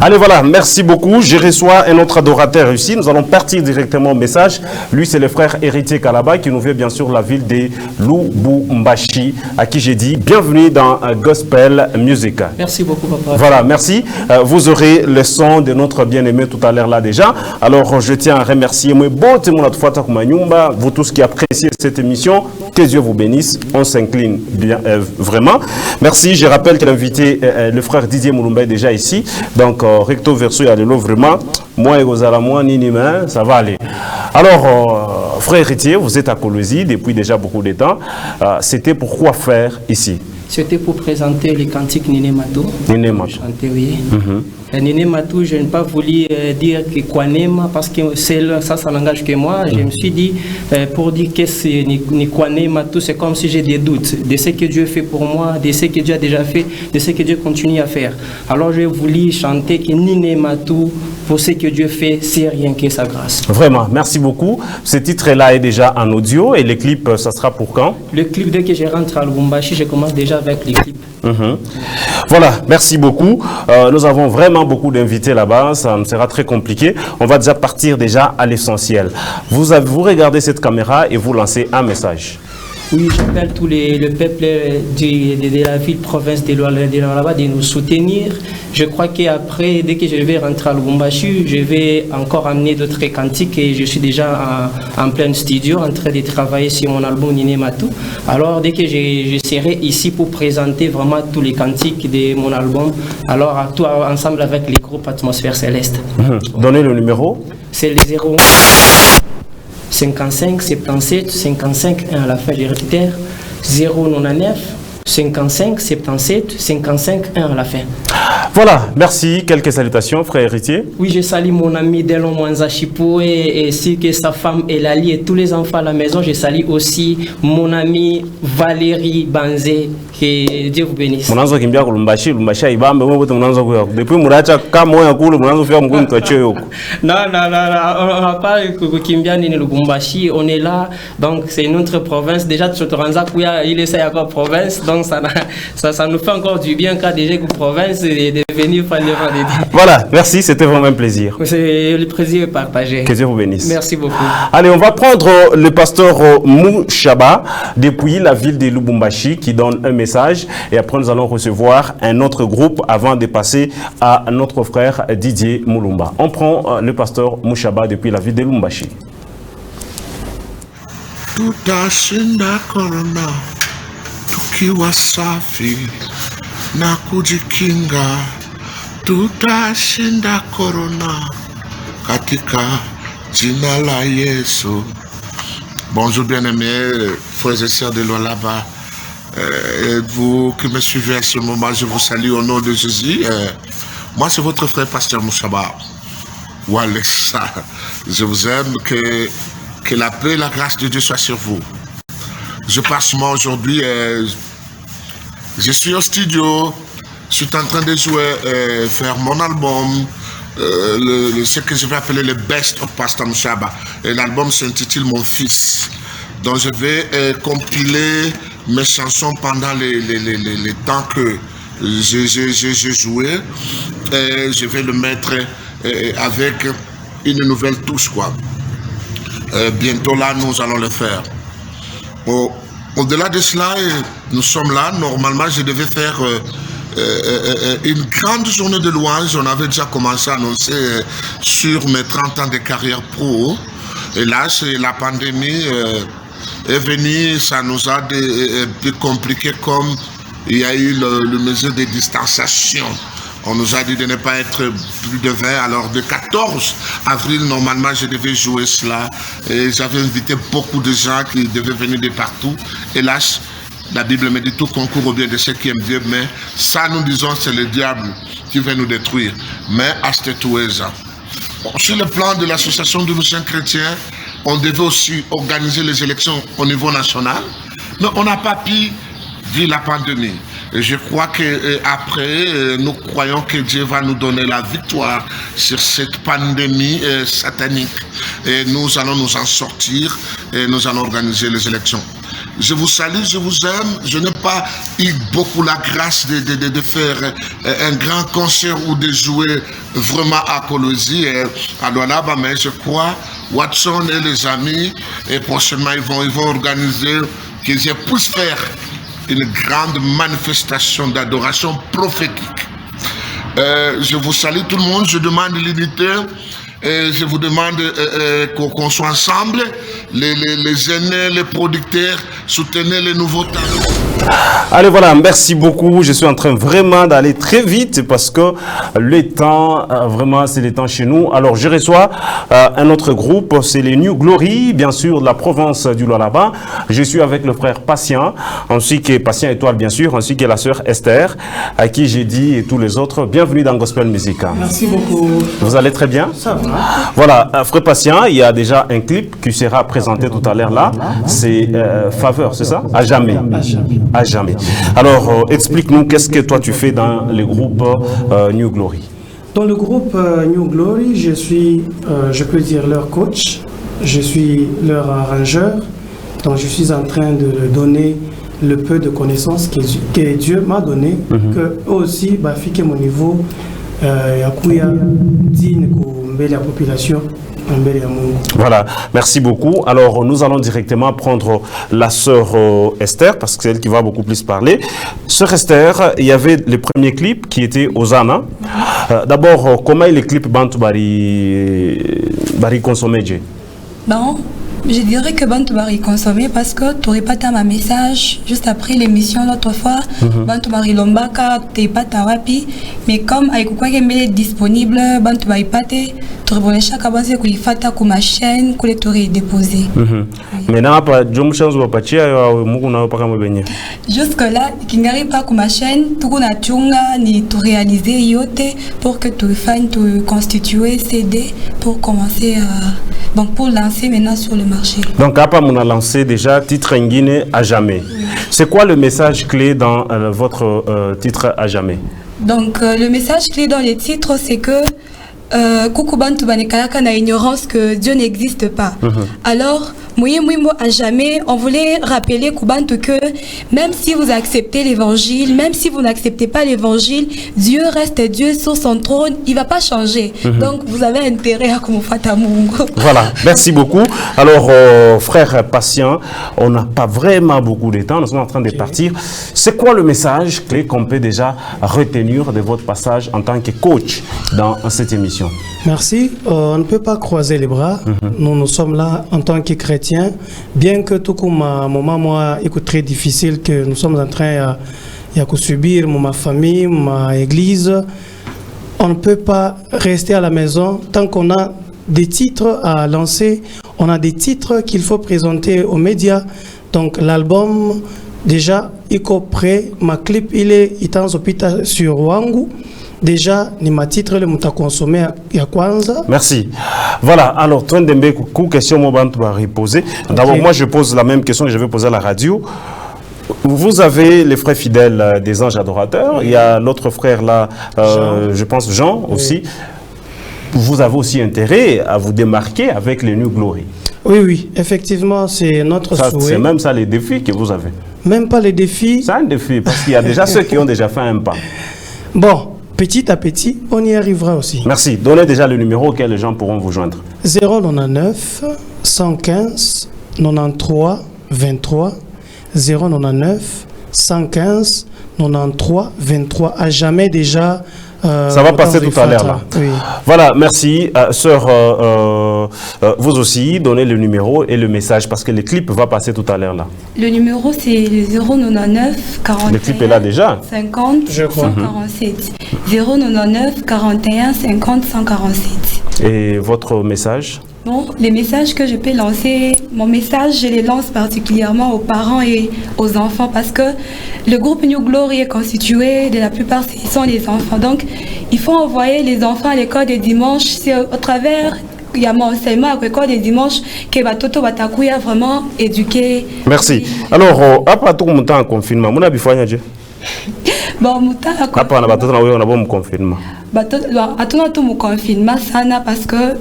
Allez, voilà, merci beaucoup. Je reçois un autre adorateur ici. Nous allons partir directement au message. Lui, c'est le frère Héritier Kalaba qui nous vient bien sûr de la ville de Lubumbashi, à qui j'ai dit bienvenue dans Gospel Music. Merci beaucoup, papa. Voilà, merci. Vous aurez le son de notre bien-aimé tout à l'heure là déjà. Alors, je tiens à remercier vous tous qui appréciez cette émission. Que Dieu vous bénisse. On s'incline bien, vraiment. Merci. Je rappelle que l'invité, le frère Didier Moulumba est déjà ici. Donc, recto verso, allez-le vraiment. Moi et Gozala, moi, Ninima, ça va aller. Alors, frère Héritier, vous êtes à Kolwezi depuis déjà beaucoup de temps. C'était pour quoi faire ici? C'était pour présenter les cantiques Nine Matou. Nine Matou. Chanter, oui. Nine Matou, je n'ai pas voulu dire que Kwanema, parce que ça n'engage que moi. Je me suis dit, pour dire que c'est Kwanema Matou, c'est comme si j'ai des doutes de ce que Dieu fait pour moi, de ce que Dieu a déjà fait, de ce que Dieu continue à faire. Alors j'ai voulu chanter que Nine Matou, pour ce que Dieu fait, c'est rien que sa grâce. Vraiment, merci beaucoup. Ce titre-là est déjà en audio et les clips, ça sera pour quand? Le clip, dès que je rentre à Lubumbashi, je commence déjà avec les clips. Voilà, merci beaucoup. Nous avons vraiment beaucoup d'invités là-bas, ça me sera très compliqué. On va déjà partir déjà à l'essentiel. Vous regardez cette caméra et vous lancez un message. Oui, j'appelle tout le peuple de la ville, province de Lualaba de nous soutenir. Je crois qu'après, dès que je vais rentrer à Lubumbashi, je vais encore amener d'autres cantiques et je suis déjà en plein studio en train de travailler sur mon album Nine Matou. Alors, dès que je serai ici pour présenter vraiment tous les cantiques de mon album, alors tout ensemble avec les groupes Atmosphère Céleste. Donnez le numéro. C'est le 0 55 77 55 1 à la fin, je répète 099 55 77 55 1 à la fin. Voilà, merci. Quelques salutations, frère héritier. Oui, je salue mon ami Delon Mwanza Chipo et ainsi que sa femme Elali et tous les enfants à la maison. Je salue aussi mon ami Valérie Banzé. Que Dieu vous bénisse. Mwanzo kimbia kulumbashi, lumbashi ibambe mwote mwanzo kuya. Depuis muracha kama moya kule mwanzo fia mguu mtoche yoko. Non, on va pas kimbia ni Lubumbashi, on est là. Donc c'est notre province. Déjà Tchotoranza kuya, il est ça encore province. Donc ça nous fait encore du bien quand déjà que province de venir faire le vendredi. Voilà, merci, c'était vraiment un plaisir. C'est le plaisir partagé. Que Dieu vous bénisse. Merci beaucoup. Allez, on va prendre le pasteur Mouchaba depuis la ville de Lubumbashi qui donne un message et après nous allons recevoir un autre groupe avant de passer à notre frère Didier Moulumba. On prend le pasteur Mouchaba depuis la ville de Lubumbashi. Tutashinda corona tukiwa safi na kujikinga, tutashinda corona katika jina la Yesu. Bonjour bien-aimés, frères et sœurs de Lualaba. Vous qui me suivez à ce moment, je vous salue au nom de Jésus. Moi, c'est votre frère pasteur Mouchaba. Walesa, je vous aime, que la paix et la grâce de Dieu soient sur vous. Je passe moi aujourd'hui, je suis au studio, je suis en train de jouer, faire mon album, ce que je vais appeler le Best of Pastor Mouchaba. Et l'album s'intitule Mon Fils. Donc je vais compiler mes chansons pendant les temps que j'ai joué. Et je vais le mettre avec une nouvelle touche, quoi. Bientôt là, nous allons le faire. Au-delà de cela, nous sommes là. Normalement, je devais faire une grande journée de louange. On avait déjà commencé à annoncer sur mes 30 ans de carrière pro. Et là, c'est la pandémie est venue. Ça nous a un peu compliqué comme il y a eu le mesure de distanciation. On nous a dit de ne pas être plus de 20. Alors, de 14 avril, normalement, je devais jouer cela. Et j'avais invité beaucoup de gens qui devaient venir de partout. Hélas, la Bible me dit tout concourt au bien de ceux qui aiment Dieu. Mais ça, nous disons, c'est le diable qui veut nous détruire. Mais à cette toueza. Sur le plan de l'association de musiciens chrétiens, on devait aussi organiser les élections au niveau national. Mais on n'a pas pu vu la pandémie. Et je crois qu'après, nous croyons que Dieu va nous donner la victoire sur cette pandémie satanique. Et nous allons nous en sortir et nous allons organiser les élections. Je vous salue, je vous aime. Je n'ai pas eu beaucoup la grâce de faire un grand concert ou de jouer vraiment à Colosie et à Lualaba, mais je crois, Watson et les amis, et prochainement ils vont organiser que je puisse faire une grande manifestation d'adoration prophétique. Je vous salue tout le monde, je demande l'unité, je vous demande qu'on soit ensemble, les aînés, les producteurs, soutenez les nouveaux talents. Allez, voilà, merci beaucoup. Je suis en train vraiment d'aller très vite parce que le temps, vraiment, c'est le temps chez nous. Alors, je reçois un autre groupe, c'est les New Glory, bien sûr, de la province du Lualaba. Je suis avec le frère Patient, ainsi que Patient Étoile, bien sûr, ainsi que la sœur Esther, à qui j'ai dit, et tous les autres, bienvenue dans Gospel Music. Merci beaucoup. Vous allez très bien? Ça va. Voilà, frère Patient, il y a déjà un clip qui sera présenté tout à l'heure là. C'est Faveur, c'est ça? À jamais. À jamais. Alors, explique-nous, qu'est-ce que toi tu fais dans le groupe New Glory? Dans le groupe New Glory, je suis, je peux dire, leur coach. Je suis leur arrangeur. Donc, je suis en train de leur donner le peu de connaissances que Dieu m'a donné. Que eux aussi, fiquer mon niveau, digne pour la population. Voilà, merci beaucoup. Alors, nous allons directement prendre la sœur Esther, parce que c'est elle qui va beaucoup plus parler. Sœur Esther, il y avait le premier clip qui était Osana. D'abord, comment est le clip Bantu Bari consommé? Non, Je dirais que Bantu Bari consommer parce que tu n'aurais pas un message juste après l'émission l'autre fois. Bantu Bari Lombaka, tu n'es pas ta wapi. Mais comme avec quoi qui est disponible, Bantu Bari Pate, tu aurais chaque abonné que les fata comme ma chaîne, que les t'aurais déposé. Mais n'a pas de chance ou pas chia, n'a pas comme venir. Jusque là, qui n'arrive pas comme ma chaîne, tout qu'on a tchunga ni tout réaliser yote pour que tu fasses te constituer CD pour commencer à donc pour lancer maintenant sur le marché. Donc après on a lancé déjà titre Nguine à jamais. Oui. C'est quoi le message clé dans votre titre à jamais? Donc le message clé dans les titres c'est que Coucou Bantu Banekayaka na ignorance que Dieu n'existe pas. Alors, Mouyemo à jamais, on voulait rappeler Kubantu que même si vous acceptez l'évangile, même si vous n'acceptez pas l'évangile, Dieu reste Dieu sur son trône, il ne va pas changer. Donc, vous avez intérêt à comme Fatamungo. Voilà, merci beaucoup. Alors, frère patient, on n'a pas vraiment beaucoup de temps, nous sommes en train de partir. C'est quoi le message clé qu'on peut déjà retenir de votre passage en tant que coach dans cette émission? Merci. On ne peut pas croiser les bras. Nous sommes là en tant que chrétiens. Bien que tout comme un moment, moi, est très difficile que nous sommes en train de subir, ma famille, ma église, on ne peut pas rester à la maison tant qu'on a des titres à lancer. On a des titres qu'il faut présenter aux médias. Donc l'album, déjà, il est prêt. Ma clip, il est en hôpital sur Wangu. Déjà, ni ma titre le muta consommé ya kwanza. Merci. Voilà, alors toi Ndembe, question moi bantu va reposer. D'abord moi je pose la même question que je vais poser à la radio. Vous avez les frères fidèles des anges adorateurs, il y a l'autre frère là, je pense Jean aussi. Vous avez aussi intérêt à vous démarquer avec les New Glory. Oui, oui, effectivement, c'est notre souhait. C'est même ça les défis que vous avez. Même pas les défis. C'est un défi parce qu'il y a déjà ceux qui ont déjà fait un pas. Bon. Petit à petit, on y arrivera aussi. Merci. Donnez déjà le numéro auquel les gens pourront vous joindre. 099 115 93 23 099 115 93 23. À jamais déjà. Ça va passer tout à l'heure là. Oui. Voilà, merci. Sœur, vous aussi, donnez le numéro et le message parce que le clip va passer tout à l'heure là. Le numéro c'est 099 41 le clip est là déjà. 50 je crois. 147. 099 41 50 147. Et votre message? Bon, les messages que je peux lancer, mon message, je les lance particulièrement aux parents et aux enfants parce que le groupe New Glory est constitué de la plupart, ce sont les enfants. Donc, il faut envoyer les enfants à l'école des dimanches. C'est au travers, il y a mon enseignement à l'école des dimanches que Batoto Batakuya vraiment éduqué. Merci. Alors, après tout mon temps en confinement, mon abi fanya je. Bon, mon temps en confinement. Après, on a bon confinement. Tout mon confinement, ça n'a parce que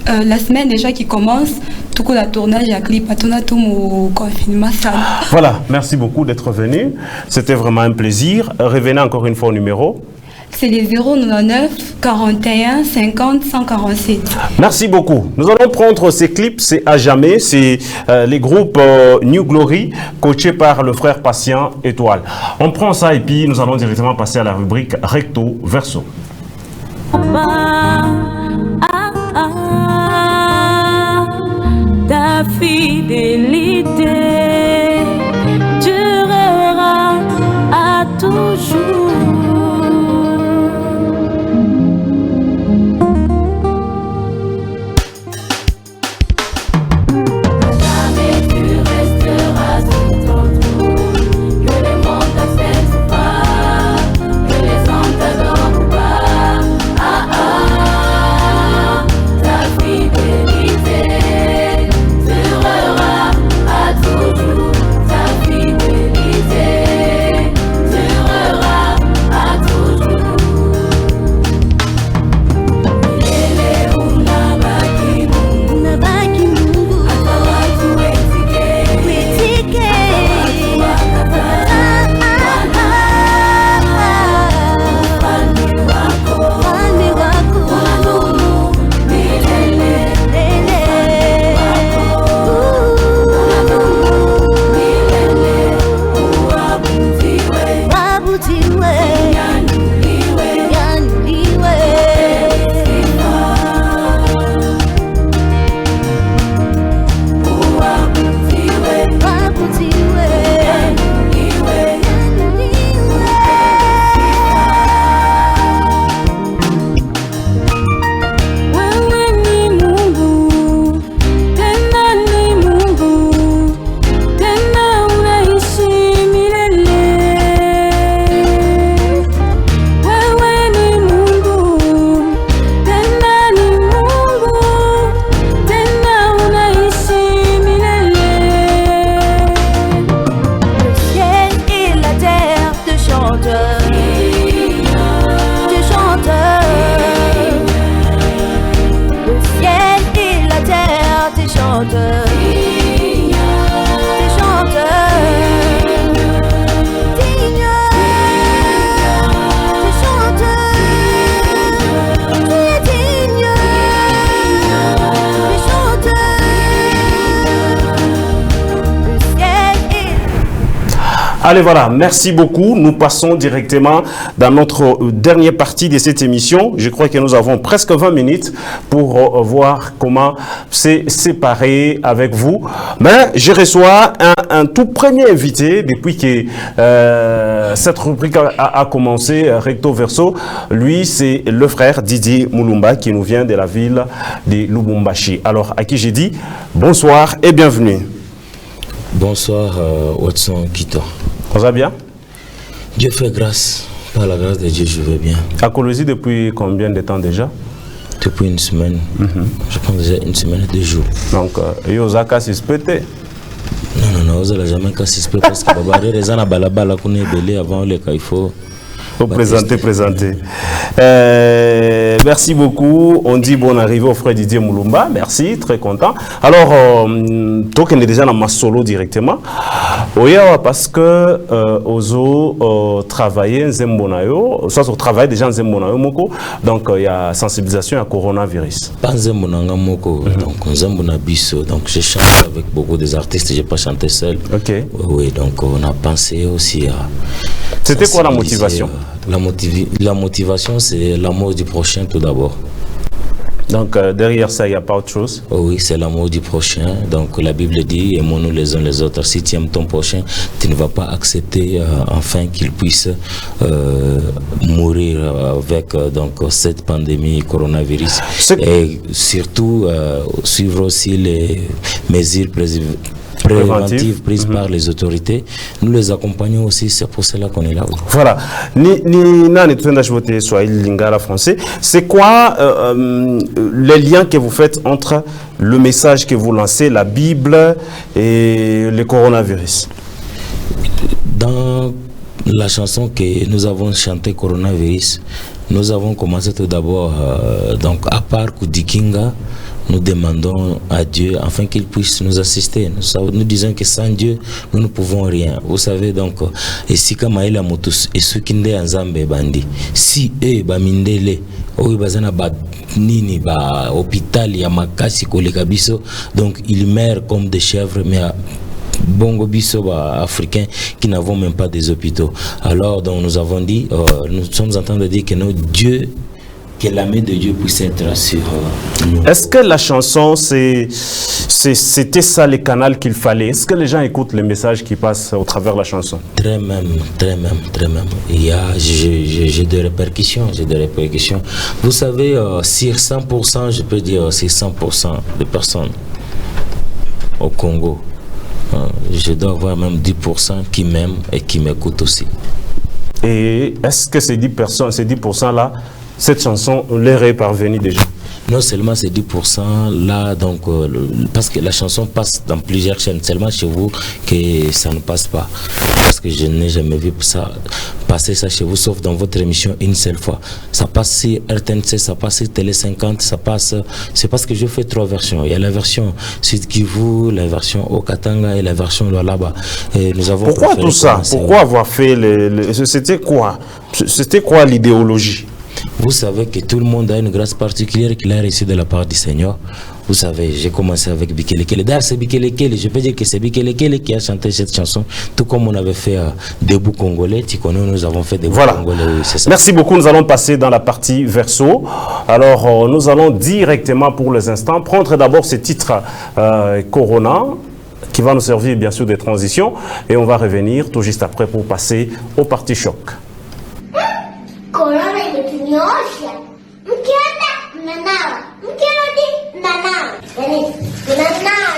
la semaine déjà qui commence, tout le tournage à clip, tout mon confinement. Voilà, merci beaucoup d'être venu. C'était vraiment un plaisir. Revenez encore une fois au numéro. C'est les 099 41 50 147. Merci beaucoup. Nous allons prendre ces clips, c'est à jamais. C'est les groupes New Glory, coachés par le frère Patient Étoile. On prend ça et puis nous allons directement passer à la rubrique Recto Verso. Ta fidélité durera à toujours. Allez, voilà, merci beaucoup. Nous passons directement dans notre dernière partie de cette émission. Je crois que nous avons presque 20 minutes pour voir comment c'est séparé avec vous. Mais je reçois un tout premier invité depuis que cette rubrique a commencé, recto verso. Lui, c'est le frère Didier Mulumba qui nous vient de la ville de Lubumbashi. Alors, à qui j'ai dit bonsoir et bienvenue. Bonsoir, Watson Kitwa. Ça va bien? Dieu fait grâce. Par la grâce de Dieu, je vais bien. À Colosie depuis combien de temps déjà? Depuis une semaine. Je pense déjà une semaine et 2 jours. Donc, Yozaka suspecté? Non, vous n'avez jamais qu'à suspecter parce que les gens balabala qu'on est belé avant le cas, il faut présenter. Merci beaucoup. On dit bonne arrivée au frère Didier Mulumba. Merci, très content. Alors, toi qui es déjà dans ma solo directement, parce que Ozo travaillait en Zembonayo, soit au travail déjà en Zembonayo Moko, donc il y a sensibilisation à coronavirus. Pas en Zembonayo Moko, donc en Zembonabiso, donc j'ai chanté avec beaucoup des artistes, j'ai pas chanté seul. Ok. Oui, donc on a pensé aussi à. C'était quoi la motivation? La motivation, c'est l'amour du prochain tout d'abord. Donc derrière ça, il n'y a pas autre chose? Oui, c'est l'amour du prochain. Donc la Bible dit, aimons-nous les uns les autres. Si tu aimes ton prochain, tu ne vas pas accepter enfin qu'il puisse mourir avec donc, cette pandémie coronavirus. Et surtout, suivre aussi les mesures préventives prises par les autorités. Nous les accompagnons aussi, c'est pour cela qu'on est là. Voilà. C'est quoi les liens que vous faites entre le message que vous lancez, la Bible et le coronavirus? Dans la chanson que nous avons chantée, Coronavirus, nous avons commencé tout d'abord, donc à part Kudikinga, nous demandons à Dieu afin qu'il puisse nous assister. Nous disons que sans Dieu, nous ne pouvons rien. Vous savez donc, et si Kamaïla Motus et ceux qui sont en Zambé bandi, si eux, Bamindele, ou bazana ba nini ba hôpital ya makasi koleka biso, donc ils meurent comme des chèvres, mais bongo biso africains qui n'avons même pas des hôpitaux. Alors donc nous avons dit, nous sommes en train de dire que notre Dieu, que la main de Dieu puisse être sur nous. Est-ce que la chanson, c'était ça le canal qu'il fallait? Est-ce que les gens écoutent les messages qui passent au travers de la chanson? Très même. Il y a, j'ai des répercussions, Vous savez, sur 100%, je peux dire, c'est 100% de personnes au Congo. Je dois avoir même 10% qui m'aiment et qui m'écoutent aussi. Et est-ce que ces 10% là, cette chanson leur est parvenue déjà? Non seulement ces 10% là, donc, parce que la chanson passe dans plusieurs chaînes, seulement chez vous que ça ne passe pas. Parce que je n'ai jamais vu passer ça chez vous, sauf dans votre émission une seule fois. Ça passe sur RTNC, ça passe sur Télé 50, ça passe. C'est parce que je fais 3 versions. Il y a la version Sud Kivu, la version Okatanga et la version Lualaba. Et nous avons. Pourquoi tout ça? Pourquoi avoir fait C'était quoi? C'était quoi l'idéologie? Vous savez que tout le monde a une grâce particulière qu'il a reçue de la part du Seigneur. Vous savez, j'ai commencé avec Bikelekele. D'ailleurs, c'est Bikelekele. Je peux dire que c'est Bikelekele qui a chanté cette chanson, tout comme on avait fait Debout Congolais. Tu connais, nous avons fait Debout Congolais. Oui, c'est ça. Merci beaucoup. Nous allons passer dans la partie verso. Alors, nous allons directement pour les instants prendre d'abord ce titre Corona, qui va nous servir bien sûr de transition. Et on va revenir tout juste après pour passer au parti choc. Corona imetunyosha, mkienda mnanawa, mkirudi mnanawa, yani tunanawa.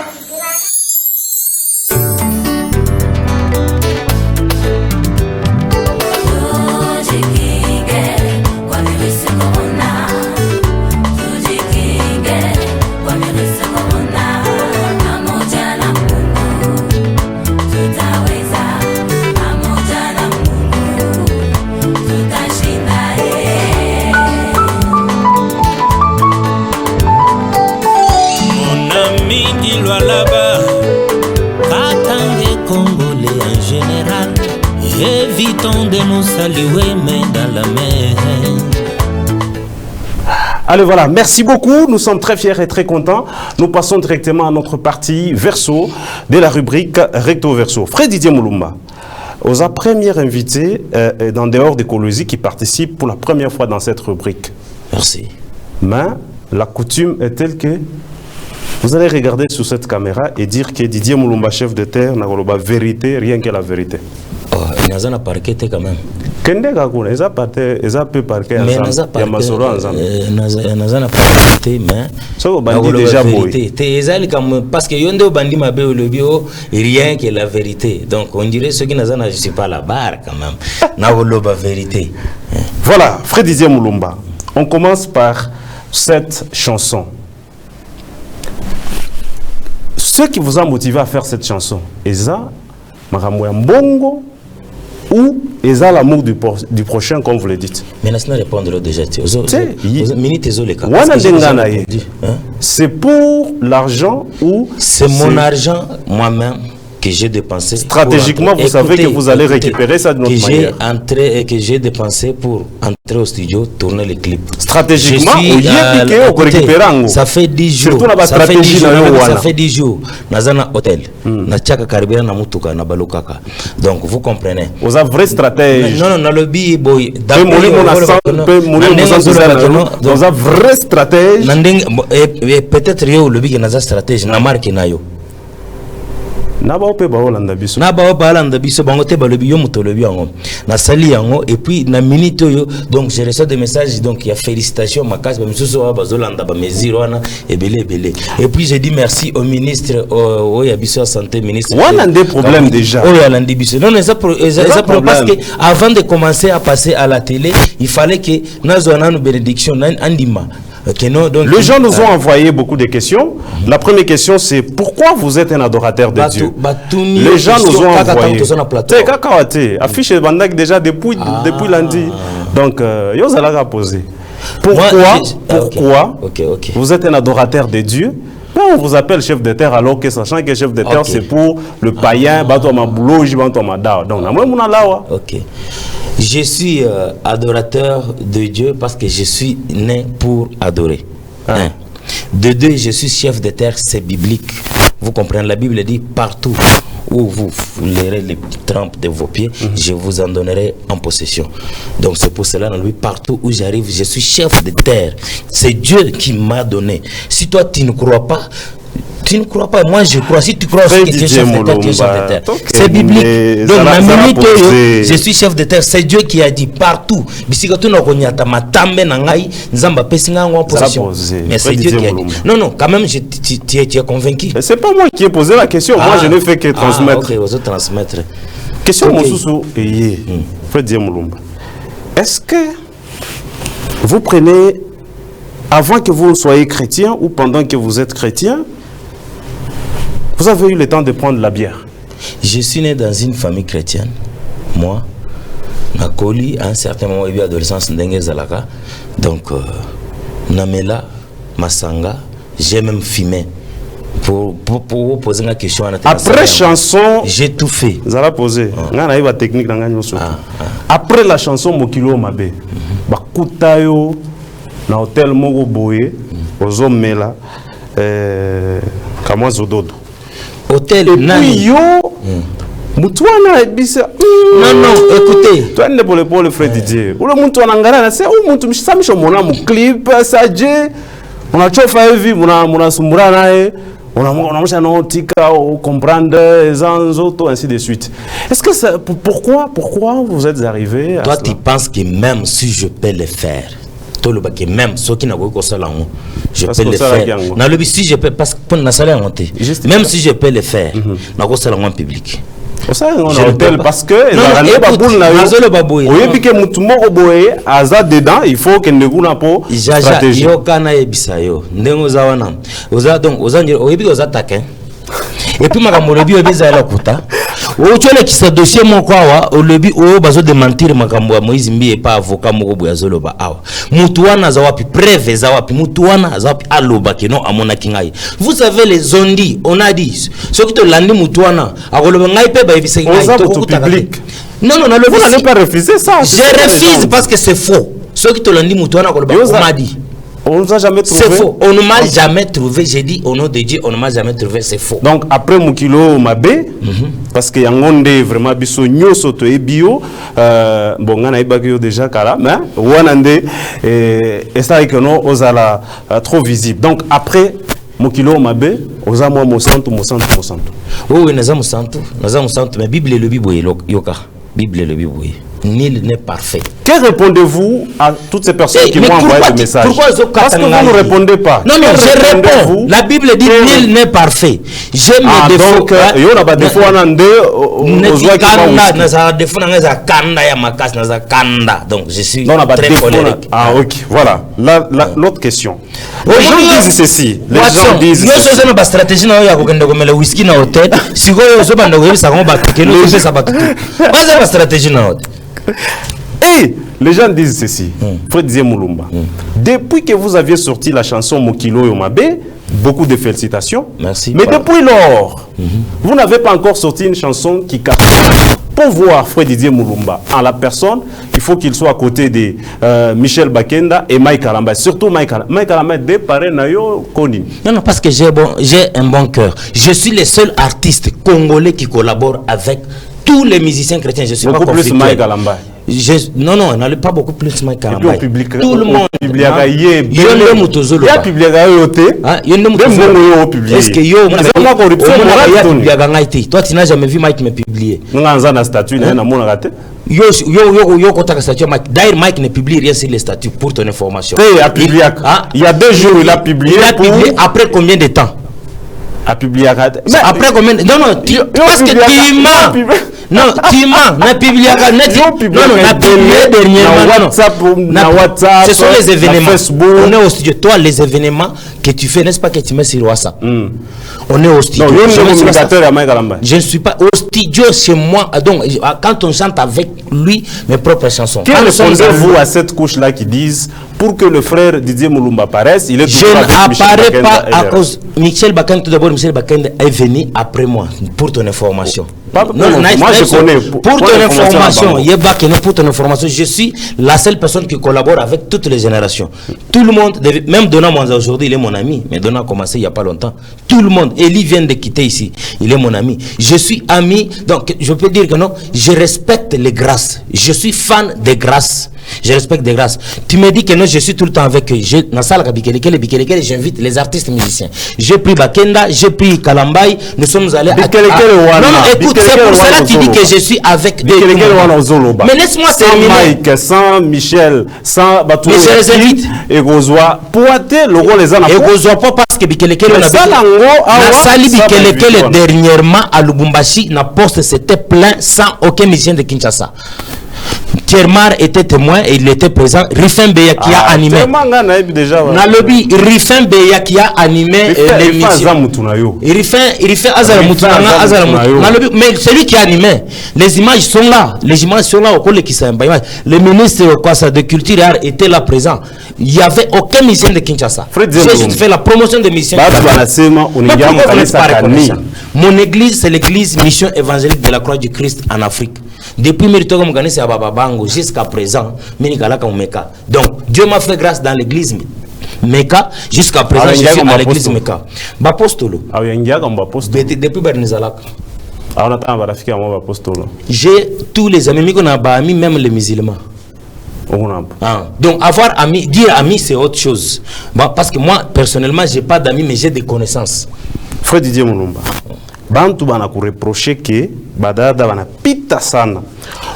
Évitons de nous saluer main dans la main. Allez, voilà, merci beaucoup. Nous sommes très fiers et très contents. Nous passons directement à notre partie verso de la rubrique Recto Verso. Frère Didier Mulumba, aux premières invités dans dehors d'écologie qui participent pour la première fois dans cette rubrique. Merci. Mais la coutume est telle que vous allez regarder sur cette caméra et dire que Didier Moulumba, chef de terre, n'a pas vérité, rien que la vérité. Oh, il y a un parquet quand même. Kende kakuna, ils ont pu parquer ensemble. Il y a Masoro ensemble. Ils ont parquet, mais so bandi déjà boy. Parce que yonde bandi mabe le bio rien que la vérité. Donc on dirait ceux qui n'ont je suis pas la barre quand même. Na la vérité. Voilà, Frère Didier Moulumba. On commence par cette chanson. Ce qui vous a motivé à faire cette chanson, Eza, Maramouya Mbongo, ou Eza l'amour du prochain, comme vous le dites. Mais je vais répondre déjà. C'est pour l'argent ou... C'est mon argent, moi-même, que j'ai dépensé. Stratégiquement, vous savez que vous allez récupérer ça de notre manière. Que j'ai dépensé pour entrer au studio, tourner les clips. Stratégiquement, ça fait 10 jours. Ça fait 10 jours. Nazana hôtel. Na chaka karibira na mutuka na balukaka. Donc vous comprenez. Vous avez vrai stratège. Non, non, le bi boy. Vous avez vrai stratège. Peut-être yo le bi que naza stratège na marque na yo. Naba pe ba Hollanda biso. Naba ba Hollanda biso bango te ba le biyo muto le biyo na sali yango et puis na minute yo donc j'ai reçu des messages donc il y a félicitations ma case ba misusu ba Hollanda ba mesiro wana et belé et puis j'ai dit merci au ministre au ya biso santé ministre. On a des problèmes déjà. Oh ya landi biso. Non ça parce que avant de commencer à passer à la télé, il fallait que nazona no bénédiction andima. Okay, non, donc, les gens nous ont envoyé beaucoup de questions. La première question, c'est pourquoi vous êtes un adorateur de Dieu? Les gens nous ont envoyé. Affiche déjà depuis lundi. Donc, vous allez la poser. Pourquoi vous êtes un adorateur de Dieu? On vous appelle chef de terre alors que sachant que chef de terre c'est pour le païen, ok. Je suis adorateur de Dieu parce que je suis né pour adorer. De deux, je suis chef de terre, c'est biblique. Vous comprenez, la Bible dit partout où vous lirez les trempes de vos pieds, je vous en donnerai en possession. Donc c'est pour cela, partout où j'arrive, je suis chef de terre. C'est Dieu qui m'a donné. Si toi tu ne crois pas, tu ne crois pas, moi je crois. Si tu crois que tu es chef de terre, tu es chef de terre. C'est biblique. Donc, je suis chef de terre. C'est Dieu qui a dit partout. Mais c'est Dieu qui a dit. Non, non, quand même, tu es convaincu. C'est pas moi qui ai posé la question. Moi, je ne fais que transmettre. Ok, transmettre. Question Moussoussou. Est-ce que vous prenez, avant que vous soyez chrétien ou pendant que vous êtes chrétien, vous avez eu le temps de prendre la bière? Je suis né dans une famille chrétienne. Moi, Nakoli, à un certain moment, il y a eu adolescence Zalaka. Donc, Namela, Masanga, j'ai même fumé. Pour poser une question. Après chanson, j'ai tout fait. Vous allez poser. Technique. Après la chanson Mokilo Mabe, Bakutayo, na hôtel Mogo Boye, Ozomela, Kamazododo. Hôtel Nani. Moutouana ebisa. Non, non, écoutez. Toi, ne peux pas le frère Didier. Ou le Moutouana Ngara, c'est où Moutou, ça me choque mon clip, ça j'ai. On a chauffé à vie, on a soumbrana, on a un tika, on comprendre les autres, ainsi de suite. Est-ce que ça, pourquoi vous êtes arrivé à toi, tu penses que même si je peux le faire, même ceux qui n'ont pas ça là, je peux le faire. Si je peux, parce que pour la salle même si je peux le faire, n'a pas ça là en public. Parce que il faut que nous n'ayons pas stratégie. Et puis makambolebi obeza la kuta o tole kisa dossier moko awa olobi o bazo de mentir makambo ya Moïse Mbi et pas avocat moko boya zoloba awa mutu wana za wapi preuve za wapi mutu wana za wapi aloba ke non amona kingai. Vous savez les ondi on a dit ce qui te landi mutu wana akoloba ngai pe ba ebisa ngai to public. Non non le vous n'allez pas refuser ça. Je refuse parce que c'est faux. Ce qui te landi mutu wana akoloba on m'a dit On ne nous a jamais trouvé. C'est faux. On ne m'a jamais trouvé. J'ai dit au nom de Dieu, on ne m'a jamais trouvé. C'est faux. Donc après Mukilo Mabe, parce que Yangonde vraiment biso nyosoto et bio, bon ngana ibagyo déjà kala, mais wanande et ça que non osala trop visible. Donc après Mukilo Mabe, osamo mosanto. Oui, naza mosanto, mais Bible le Bible yoka. Bible le Bible. Nul n'est parfait. Que répondez-vous à toutes ces personnes qui m'ont envoyé des messages? Parce que vous ne répondez pas. Non, je réponds. La Bible dit nul n'est parfait. J'ai mes défauts. Donc, il y a des défauts donc, je suis très colérique. Ah, ok. Voilà. L'autre question. Les gens disent ceci. Les gens disent ceci. Et les gens disent ceci, Fred Moulumba. Depuis que vous aviez sorti la chanson Mokilo Yomabe, beaucoup de félicitations. Merci. Mais depuis lors, vous n'avez pas encore sorti une chanson qui capte. Pour voir Fred Moulumba en la personne, il faut qu'il soit à côté de Michel Bakenda et Mike Alamba. Surtout Mike Alamba. Mike Alamba est déparé Nayo Koni. Non, parce que j'ai un bon cœur. Je suis le seul artiste congolais qui collabore avec tous les musiciens chrétiens. Je suis beaucoup pas plus Mike Alamba. Non, on n'allait pas beaucoup plus Mike Alamba. Et puis on tout le monde. Il y a publié est-ce que yo toi tu n'as jamais vu Mike me publier? Yo kotaka statut Mike. D'ailleurs Mike ne publie rien sur les statuts pour ton information. Il y a 2 jours il a publié. Il a publié après combien de temps? Publié après combien? Non, parce que tu mens. Non, tu mens. N'a publié dernièrement. WhatsApp. Ce sont les événements. On est au studio. Toi, les événements que tu fais, n'est-ce pas que tu mets sur WhatsApp? On est au studio. Je ne suis pas au studio chez moi. Donc, quand on chante avec lui, mes propres chansons. Que répondez-vous à cette couche-là qui disent pour que le frère Didier Moulumba apparaisse, il est toujours avec Michel Bakenda? Je n'apparais pas à cause Michel Bakenda. Tout d'abord, Michel Bakenda est venu après moi, pour ton information. Non, moi je connais. Pour ton information, pour ton information, je suis la seule personne qui collabore avec toutes les générations. Tout le monde, même Donna Mwanza aujourd'hui, il est mon ami, mais Donna a commencé il n'y a pas longtemps. Tout le monde, Eli vient de quitter ici, il est mon ami. Je suis ami, donc je peux dire que non, je respecte les grâces. Je suis fan des grâces. Je respecte des grâces. Tu me dis que non, je suis tout le temps avec eux. J'invite les artistes musiciens. J'ai pris Bakenda, j'ai pris Kalambay. Nous sommes allés à... Non, écoute, c'est pour cela que tu dis que je suis avec eux. Mais laisse-moi terminer. Sans Mike, sans Michel, sans Batou, et Gozoa. Poité, le rôle les a. Et Gozoa pas parce que Bikelekele on a sali Bikelekele dernièrement à Lubumbashi, na poste c'était plein sans aucun musicien de Kinshasa. Thiermar était témoin et il était présent. Rifin Beya qui a animé. Nalobi Rifin Beya qui a animé l'émission. Rifin Azara Moutunanga Azara Moutunanga. Mais celui qui a animé, les images sont là. Les images sont là au collège qui s'appelle. Le ministre de Culture et Art était là présent. Il n'y avait aucun musicien de Kinshasa. J'ai juste fait la promotion de musiciens. Mon église, c'est l'église Mission évangélique de la Croix du Christ en Afrique. Depuis Meritogo Mugane, c'est à Bababango jusqu'à présent. Donc, Dieu m'a fait grâce dans l'église Meka. Jusqu'à présent, je suis à l'église Meka. Bapostolo. Depuis Bernizalak. J'ai tous les amis, même les musulmans. Donc avoir ami, dire ami c'est autre chose. Parce que moi personnellement j'ai pas d'amis mais j'ai des connaissances. Frère Didier Moulumba, bantu bana kureproche ke badada bana pita sana.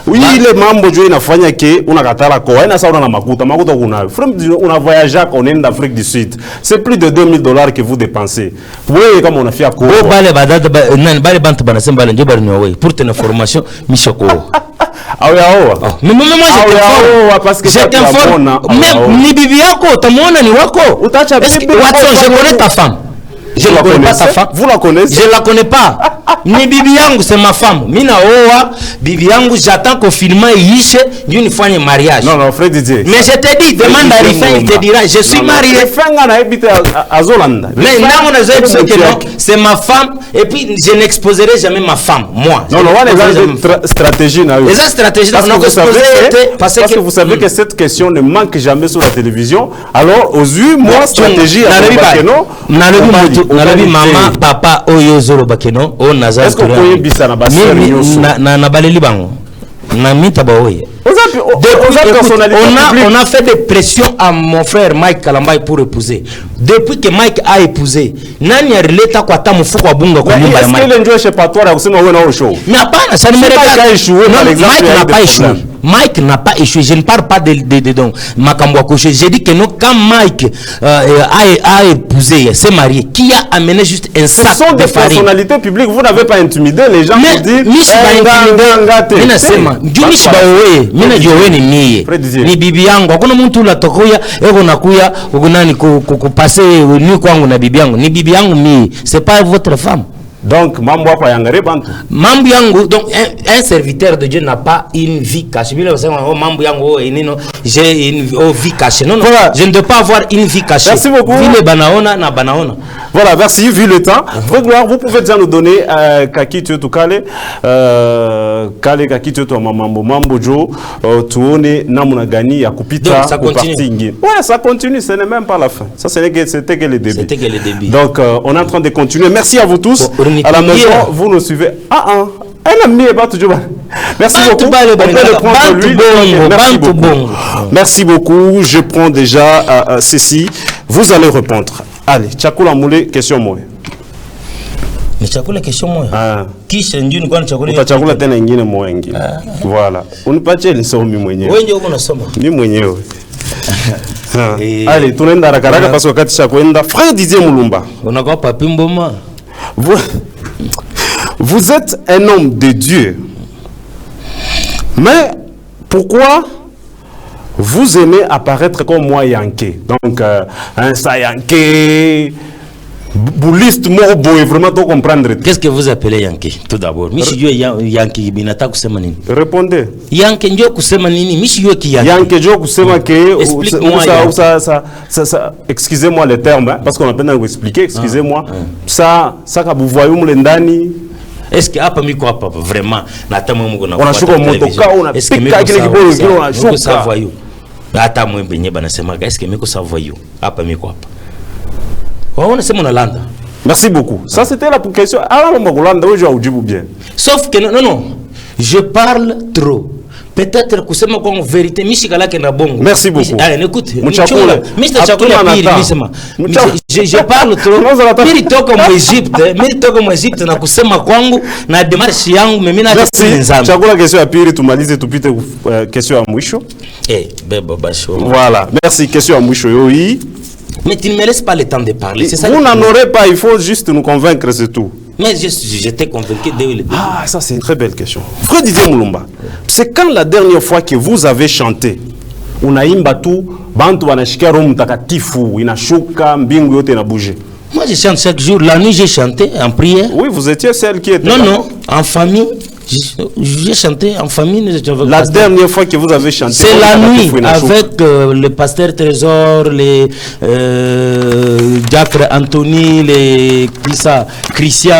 Oui, ile mambo jo inafanya ke unakatala kwa ina sauna na makuta kunayo. Frère una voyage en Afrique du Sud. C'est plus de $2000 que vous dépensez. Oui, comme on a fait à quoi. Bale badada bale bantu bana semba ndio bale ni pour ton information Michoko. Mais moi je t'informe. Même ni bibi yako utamuona ni wako. Watson, je connais ta femme. Je ne connais pas ta femme. Vous la connaissez? Je la connais pas. Ni bibi yangu, c'est ma femme. Mina oa, bibi yangu, j'attends que le film yiche, d'une fois un mariage. Non, non, frère Didier. Mais je te dis, demande à Rifin, il te dira, je suis marié. Mais non, c'est ma femme, et puis je n'exposerai jamais ma femme, moi. Non, non, on a stratégie. Les stratégies, parce que vous savez que cette question ne manque jamais sur la télévision. Alors, aux yeux, moi, stratégie, maman, papa, oyo zoro bakeno, o nazar. Est-ce que vous pouvez bisa na basser na baleli bango? Na mita ba oye. On a fait des pressions à mon frère Mike Kalambay pour épouser. Depuis que Mike a épousé, nani a releta kwa tamu fuko bunga kwa nyumba ya Mike. Est-ce que l'enjeu chez Patois a kusema wewe na show? Mais hapana, ça ne me regarde pas. Mike n'a pas échoué. Mike n'a pas échoué. Je ne parle pas de donc Makambo Koché. J'ai dit que non, quand Mike a épousé, s'est marié, qui a amené juste un sac de farine. Ce sont des personnalités publiques. Vous n'avez pas intimidé les gens qui disent. Ni bibi yangu hakuna mtu ulatokoya ego nakuya ugunani kupase ni kwangu na bibi yangu ni bibi yangu mimi, c'est pas votre femme. Donc mambo hapa yangare bantu mambo yangu. Donc un serviteur de Dieu n'a pas une vie cachée. Bila kusema oh mambo yangu nino j'ai une vie cachée. Non non, voilà. Je ne dois pas avoir une vie cachée. Merci beaucoup. Vile banaona na banaona. Voilà, merci. Vu le temps, vous pouvez déjà nous donner kaki tu to kale kaki tu to mambo jo tuone namuna gani ya kupita au parti ngine. Ouais, ça continue, ce n'est même pas la fin. Ça c'était que le début. C'était que le début. Donc on est en train de continuer. Merci à vous tous. À la maison, vous nous suivez. Un ami est pas toujours. Merci beaucoup. On peut le prendre lui. Merci beaucoup. Merci beaucoup. Je prends déjà ceci. Vous allez répondre. Allez, Tchakoula Moulé, question moi. Mais Tchakoula question moi. Qui c'est une grande Tchakoula? Tchakoula tena ingine moi ingine. Voilà. Unipatie ni somi mwenyewe. Wewe ndio unasoma. Ni mwenyewe. Allez, tunaenda haraka haraka parce que wakati cha kwenda. Frère Didier Mulumba. Unakuwa papi mboma. Vous êtes un homme de Dieu. Mais pourquoi vous aimez apparaître comme moi Yankee? Donc, un ça Yankee, bouliste, morbo, et vraiment tout comprendre. Qu'est-ce que vous appelez Yankee tout d'abord? Monsieur Yankee, binata kusema nini? Répondez. Yankee ndio kusema nini? Monsieur qui Yankee? Yankee ndio kusema que explique-moi ça excusez-moi le terme hein, parce qu'on a peine à vous expliquer, excusez-moi. Ça kabuvoyou mlendani. Est-ce que hapa miko hapa vraiment natama mungu na unashuka motoka unapika kile kibolo kile unashuka savoyou hata mwembe nyeba nasema est-ce que miko savoyou hapa miko hapa wao unasema unalanda. Merci beaucoup. Ça c'était la question. Alors on va je vais ujibu bien. Sauf que non je parle trop. Peut-être kusema kwa vérité mishikala ke na bongo. Merci beaucoup. Allez écoute. Mr. Chakula pili nisema. Je parle trop. Mimi toka mu Egypte na kusema kwangu na démarche yangu mimi na nzambe. Chakula question ya pili tumalize tupite question ya mwisho. Beba basho. Voilà. Merci question ya mwisho yoi. Mais tu ne me laisses pas le temps de parler. C'est ça. Vous n'en aurez pas, il faut juste nous convaincre, c'est tout. Mais j'étais convaincu dès le début. Ah, ça c'est une très belle question. Frère Didier Mulumba, c'est quand la dernière fois que vous avez chanté, unaimba tu, bantu wanashikia roho mtakatifu, inashuka, mbingu yote inabouger? Moi je chante chaque jour. La nuit j'ai chanté en prière. Oui, vous étiez celle qui était Non, en famille. J'ai chanté en famille. La dernière fois que vous avez chanté, c'est la nuit avec le pasteur Trésor, les Diacre Anthony, les Christian,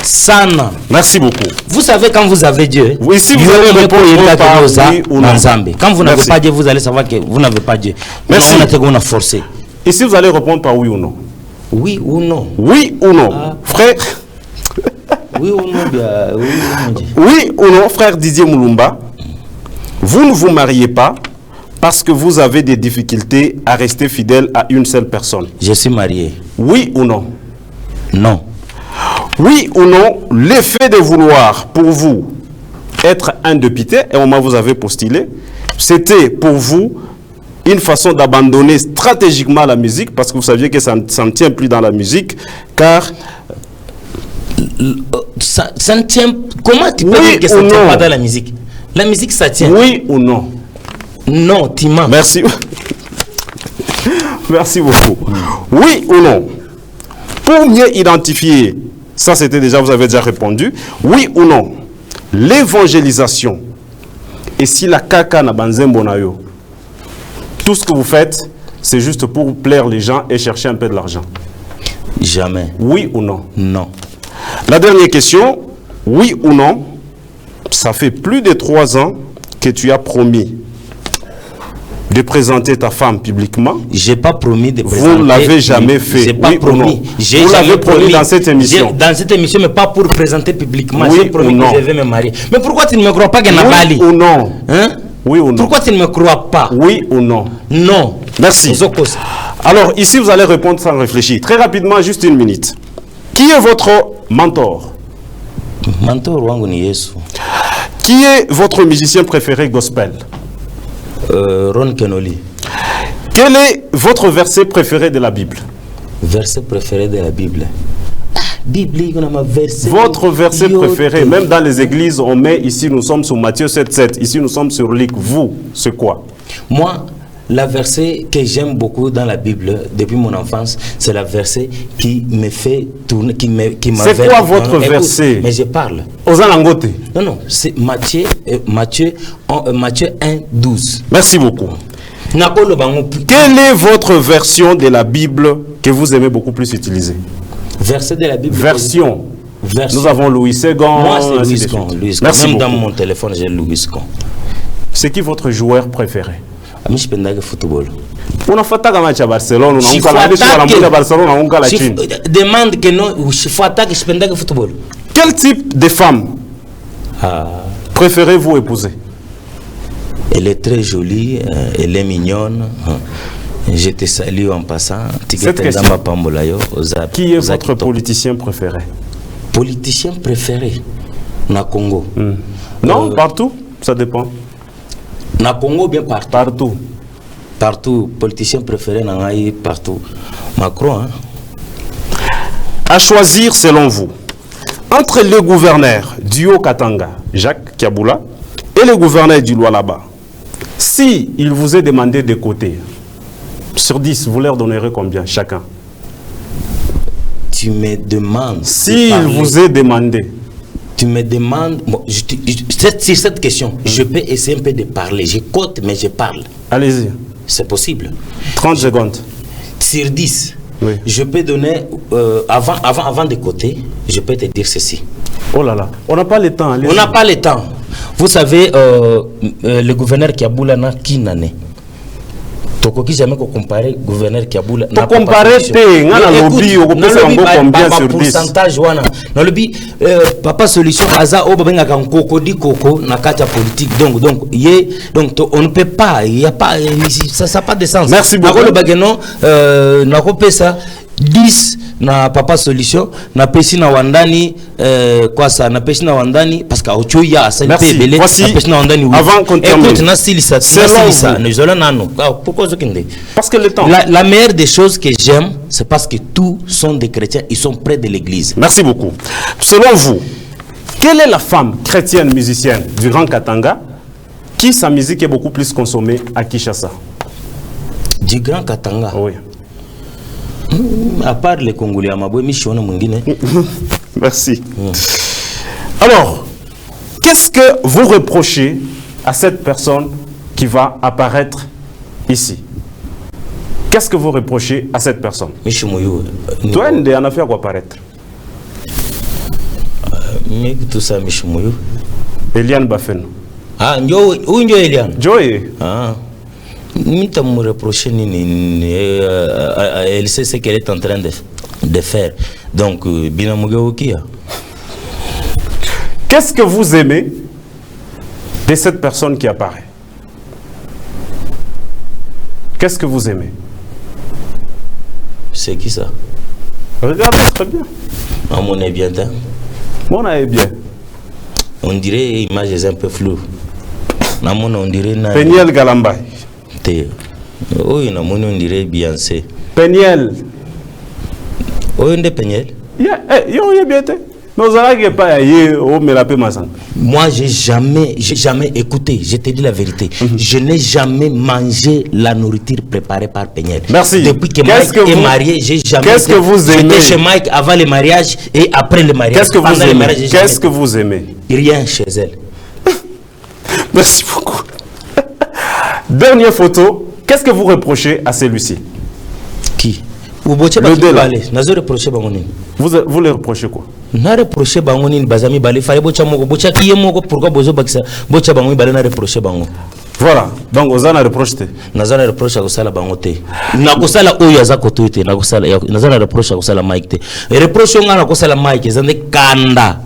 Sana. Merci beaucoup. Vous savez quand vous avez Dieu. Oui, si vous avez répondu par oui ou non. Quand vous n'avez pas Dieu, vous allez savoir que vous n'avez pas Dieu. Merci. On a forcé. Et si vous allez répondre par oui ou non? Oui ou non? Oui ou non, frère? Oui ou non, bien, oui ou non, frère Didier Mulumba, vous ne vous mariez pas parce que vous avez des difficultés à rester fidèle à une seule personne. Je suis marié. Oui ou non? Non. Oui ou non, l'effet de vouloir pour vous être un député, et au moment où vous avez postulé, c'était pour vous une façon d'abandonner stratégiquement la musique, parce que vous saviez que ça ne tient plus dans la musique, car... Ça ne tient... Comment tu peux dire que ça ne tient pas dans la musique? La musique, ça tient. Oui ou non? Non, tu mens. Merci. Merci beaucoup. Oui ou non? Pour mieux identifier Ça, c'était déjà, vous avez déjà répondu. Oui ou non, l'évangélisation, et si la caca na banzembo na yo, tout ce que vous faites, c'est juste pour plaire les gens et chercher un peu de l'argent? Jamais. Oui ou non? Non. La dernière question, oui ou non, ça fait plus de 3 ans que tu as promis de présenter ta femme publiquement. J'ai pas promis de présenter. Vous ne l'avez jamais fait. J'ai pas oui promis. Ou non? Vous l'avez promis dans cette émission. Dans cette émission, mais pas pour présenter publiquement. Oui j'ai promis ou non? que je vais me marier. Mais pourquoi tu ne me crois pas que Nabali? Oui ou non? Hein? Oui ou non? Pourquoi tu ne me crois pas? Oui ou non? Non. Merci. Alors, ici, vous allez répondre sans réfléchir. Très rapidement, juste 1 minute. Qui est votre mentor? Mentor wangu ni Yesu. Qui est votre musicien préféré gospel? Ron Kenoli. Quel est votre verset préféré de la Bible? Verset préféré de la Bible. Votre verset préféré, même dans les églises, on met ici, nous sommes sur Matthieu 7,7. Ici, nous sommes sur Luc. Vous, c'est quoi? Moi, la verset que j'aime beaucoup dans la Bible depuis mon enfance, c'est la verset qui me fait tourner, qui m'a. C'est quoi votre verset? Mais je parle. Osalangote. Non, non, c'est Matthieu 1,12. Merci beaucoup. Quelle est votre version de la Bible que vous aimez beaucoup plus utiliser? Verset de la Bible. Version. Nous avons Louis Segon. Moi, c'est Louis Segon. Merci Même beaucoup. dans mon téléphone, j'ai Louis Segon. C'est qui votre joueur préféré? Je suis football. On a fait un match à Barcelone. On a Barcelone. Demande que non, je fais attaquer, je peux football. Quel type de femme préférez-vous épouser? Elle est très jolie, elle est mignonne. Je te salue en passant. Cette question. Qui est votre politicien préféré? Politicien préféré? Na Congo. Non, partout, ça dépend. Na Congo, bien partout. Partout. Partout. Politicien préféré, partout. Macron, hein? À choisir selon vous, entre le gouverneur du Haut-Katanga, Jacques Kiaboula, et le gouverneur du Lualaba, si il vous est demandé de côté, sur 10, vous leur donnerez combien chacun? Tu me demandes. Si il vous est demandé. Tu me demandes. Bon, sur cette question, je peux essayer un peu de parler. J'écoute, mais je parle. Allez-y. C'est possible. 30 secondes. Sur 10, oui. Je peux donner. Avant de côté, je peux te dire ceci. Oh là là, on n'a pas le temps. On n'a pas le temps. Vous savez, le gouverneur Kiaboula n'a qu'une année. Tokoki jamais comparer gouverneur Kiaboula. To comparer te ngana lobby au combien sur 10? Pourcentage wana. Na lobby papa solution aza o babenga kan kokodi koko na kata politique donc on ne peut pas, il y a pas ça pas de sens. Merci beaucoup. Le bageno na kopesa 10 na papa solution na pesi na wandani quoi ça na pesi na wandani parce que ochoya ça peut belé na pesi na wandani avant qu'on termine. Écoute na silisa nous allons nano pourquoi zokinde parce que le temps la meilleure des choses que j'aime c'est parce que tous sont des chrétiens, ils sont près de l'église. Merci beaucoup. Selon vous, quelle est la femme chrétienne musicienne du Grand Katanga qui sa musique est beaucoup plus consommée à Kinshasa? Du Grand Katanga? Oui. À part les Congolais, merci. Alors, qu'est-ce que vous reprochez à cette personne qui va apparaître ici? Qu'est-ce que vous reprochez à cette personne? Toi, on a fait quoi apparaître? Mais tout ça, Michimouyou. Eliane Bafeno. Ah, où est Eliane? Joey. Ah. Elle sait ce qu'elle est en train de faire. Donc, qu'est-ce que vous aimez de cette personne qui apparaît? Qu'est-ce que vous aimez? C'est qui ça? Regarde, très bien. Mon est bien. Mon est bien. On dirait l'image est un peu floue. On dirait Peniel Galambay. Oui, on dirait Beyoncé. Peniel. Oui, on dit Peniel. Yo, bien. Moi, j'ai jamais écouté. Je te dis la vérité. Je n'ai jamais mangé la nourriture préparée par Péniel. Merci. Depuis que Mike est marié, j'ai jamais. Qu'est-ce que vous aimez? J'étais chez Mike avant le mariage et après le mariage. Qu'est-ce que vous aimez? Qu'est-ce que vous aimez? Rien chez elle. Merci beaucoup. Dernière photo. Qu'est-ce que vous reprochez à celui-ci? Qui? Le délai. Vous le reprochez quoi? Na reproché bango ni bazami balé fallait bocha moko bocha kiye moko pourquoi bozo bakisa bocha bango balé na reproché bango. Voilà. Donc ozana reproché. Nazana reproché ko sala bango te. Na ko sala oyo aza ko tuite na ko sala nazana reproché ko sala Mike te. Reproché ngana ko sala Mike zande kanda.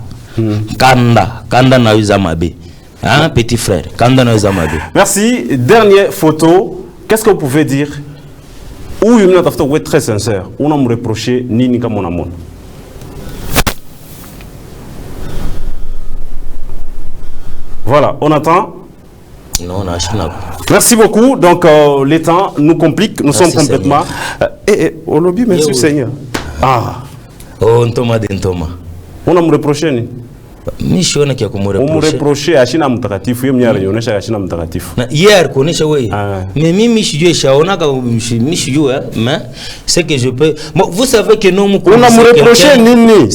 Kanda na uzamabe. Hein petit frère, kanda na uzamabe. Merci. Dernière photo. Qu'est-ce que vous pouvez dire? Ou une autre photo très sincère. On a me reproché nini ka mon amour. Voilà, on attend. Non, on a acheté. Merci beaucoup. Donc, les temps nous compliquent. Nous sommes complètement. Au lobby, merci Seigneur. Ah. Oh, Ntoma de Ntoma. On a me reproché. On me reproché Ashina Mutagatifu. Hier, connaissez oui. Mais Michio Shaonaka, Michio, mais c'est que je peux. Vous savez que nous. On a me reproché Nini.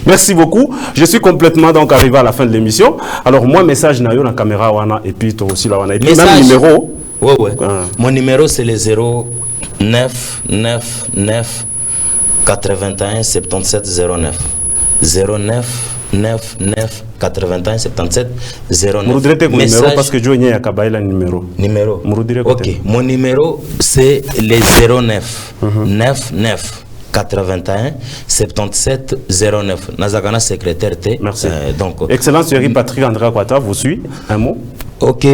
Merci beaucoup. Je suis complètement donc arrivé à la fin de l'émission. Alors, moi, message na yo na caméra wana et puis toi aussi là wana. Et puis même numéro. Ouais. Mon numéro c'est le 09 9 9 81 77 09. 09 9 9 81 77 09. Numéro parce que je n'ai pas le numéro. Ok, mon numéro c'est le 09 9 9 81 77 09. Nazagana secrétaire T. Merci. Excellence Thierry Patrick André Kwata, vous suit un mot. Ok,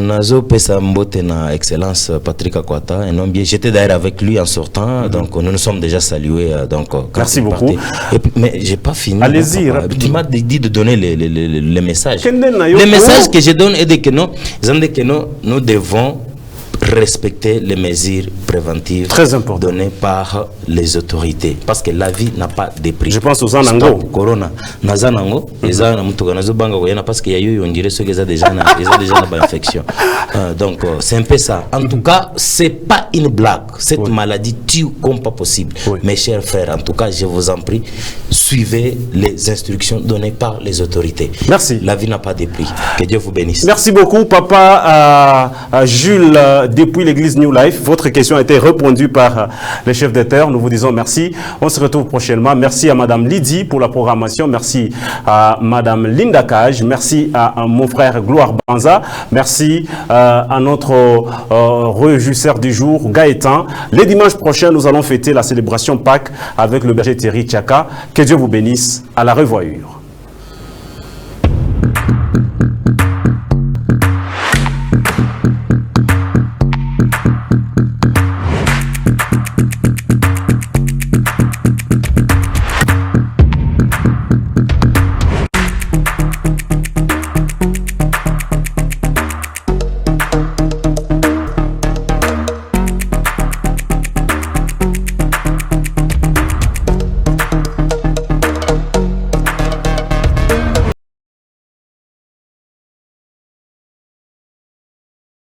Nazo Pesa Mbote na Excellence Patrick Akwata, un homme bien. J'étais d'ailleurs avec lui en sortant, donc nous nous sommes déjà salués. Donc, merci beaucoup. Et puis, mais j'ai pas fini. Allez-y. Tu m'as dit de donner les messages. Les messages que je donne est que nous devons respecter les mesures préventives données par les autorités. Parce que la vie n'a pas de prix. Je pense aux Anango. Corona. Nazanango, les parce qu'il y a eu, on dirait ceux qui ont déjà une infection. Donc, c'est un peu ça. En tout cas, c'est pas une blague. Cette maladie tue comme pas possible. Mes chers frères, en tout cas, je vous en prie, suivez les instructions données par les autorités. Merci. La vie n'a pas de prix. Que Dieu vous bénisse. Merci beaucoup, Papa Jules. Depuis l'église New Life, votre question a été répondue par les chefs de terre. Nous vous disons merci. On se retrouve prochainement. Merci à Madame Lydie pour la programmation. Merci à Madame Linda Cage. Merci à mon frère Gloire Banza. Merci à notre régisseur du jour, Gaëtan. Les dimanches prochains, nous allons fêter la célébration Pâques avec le berger Thierry Tchaka. Que Dieu vous bénisse. À la revoyure.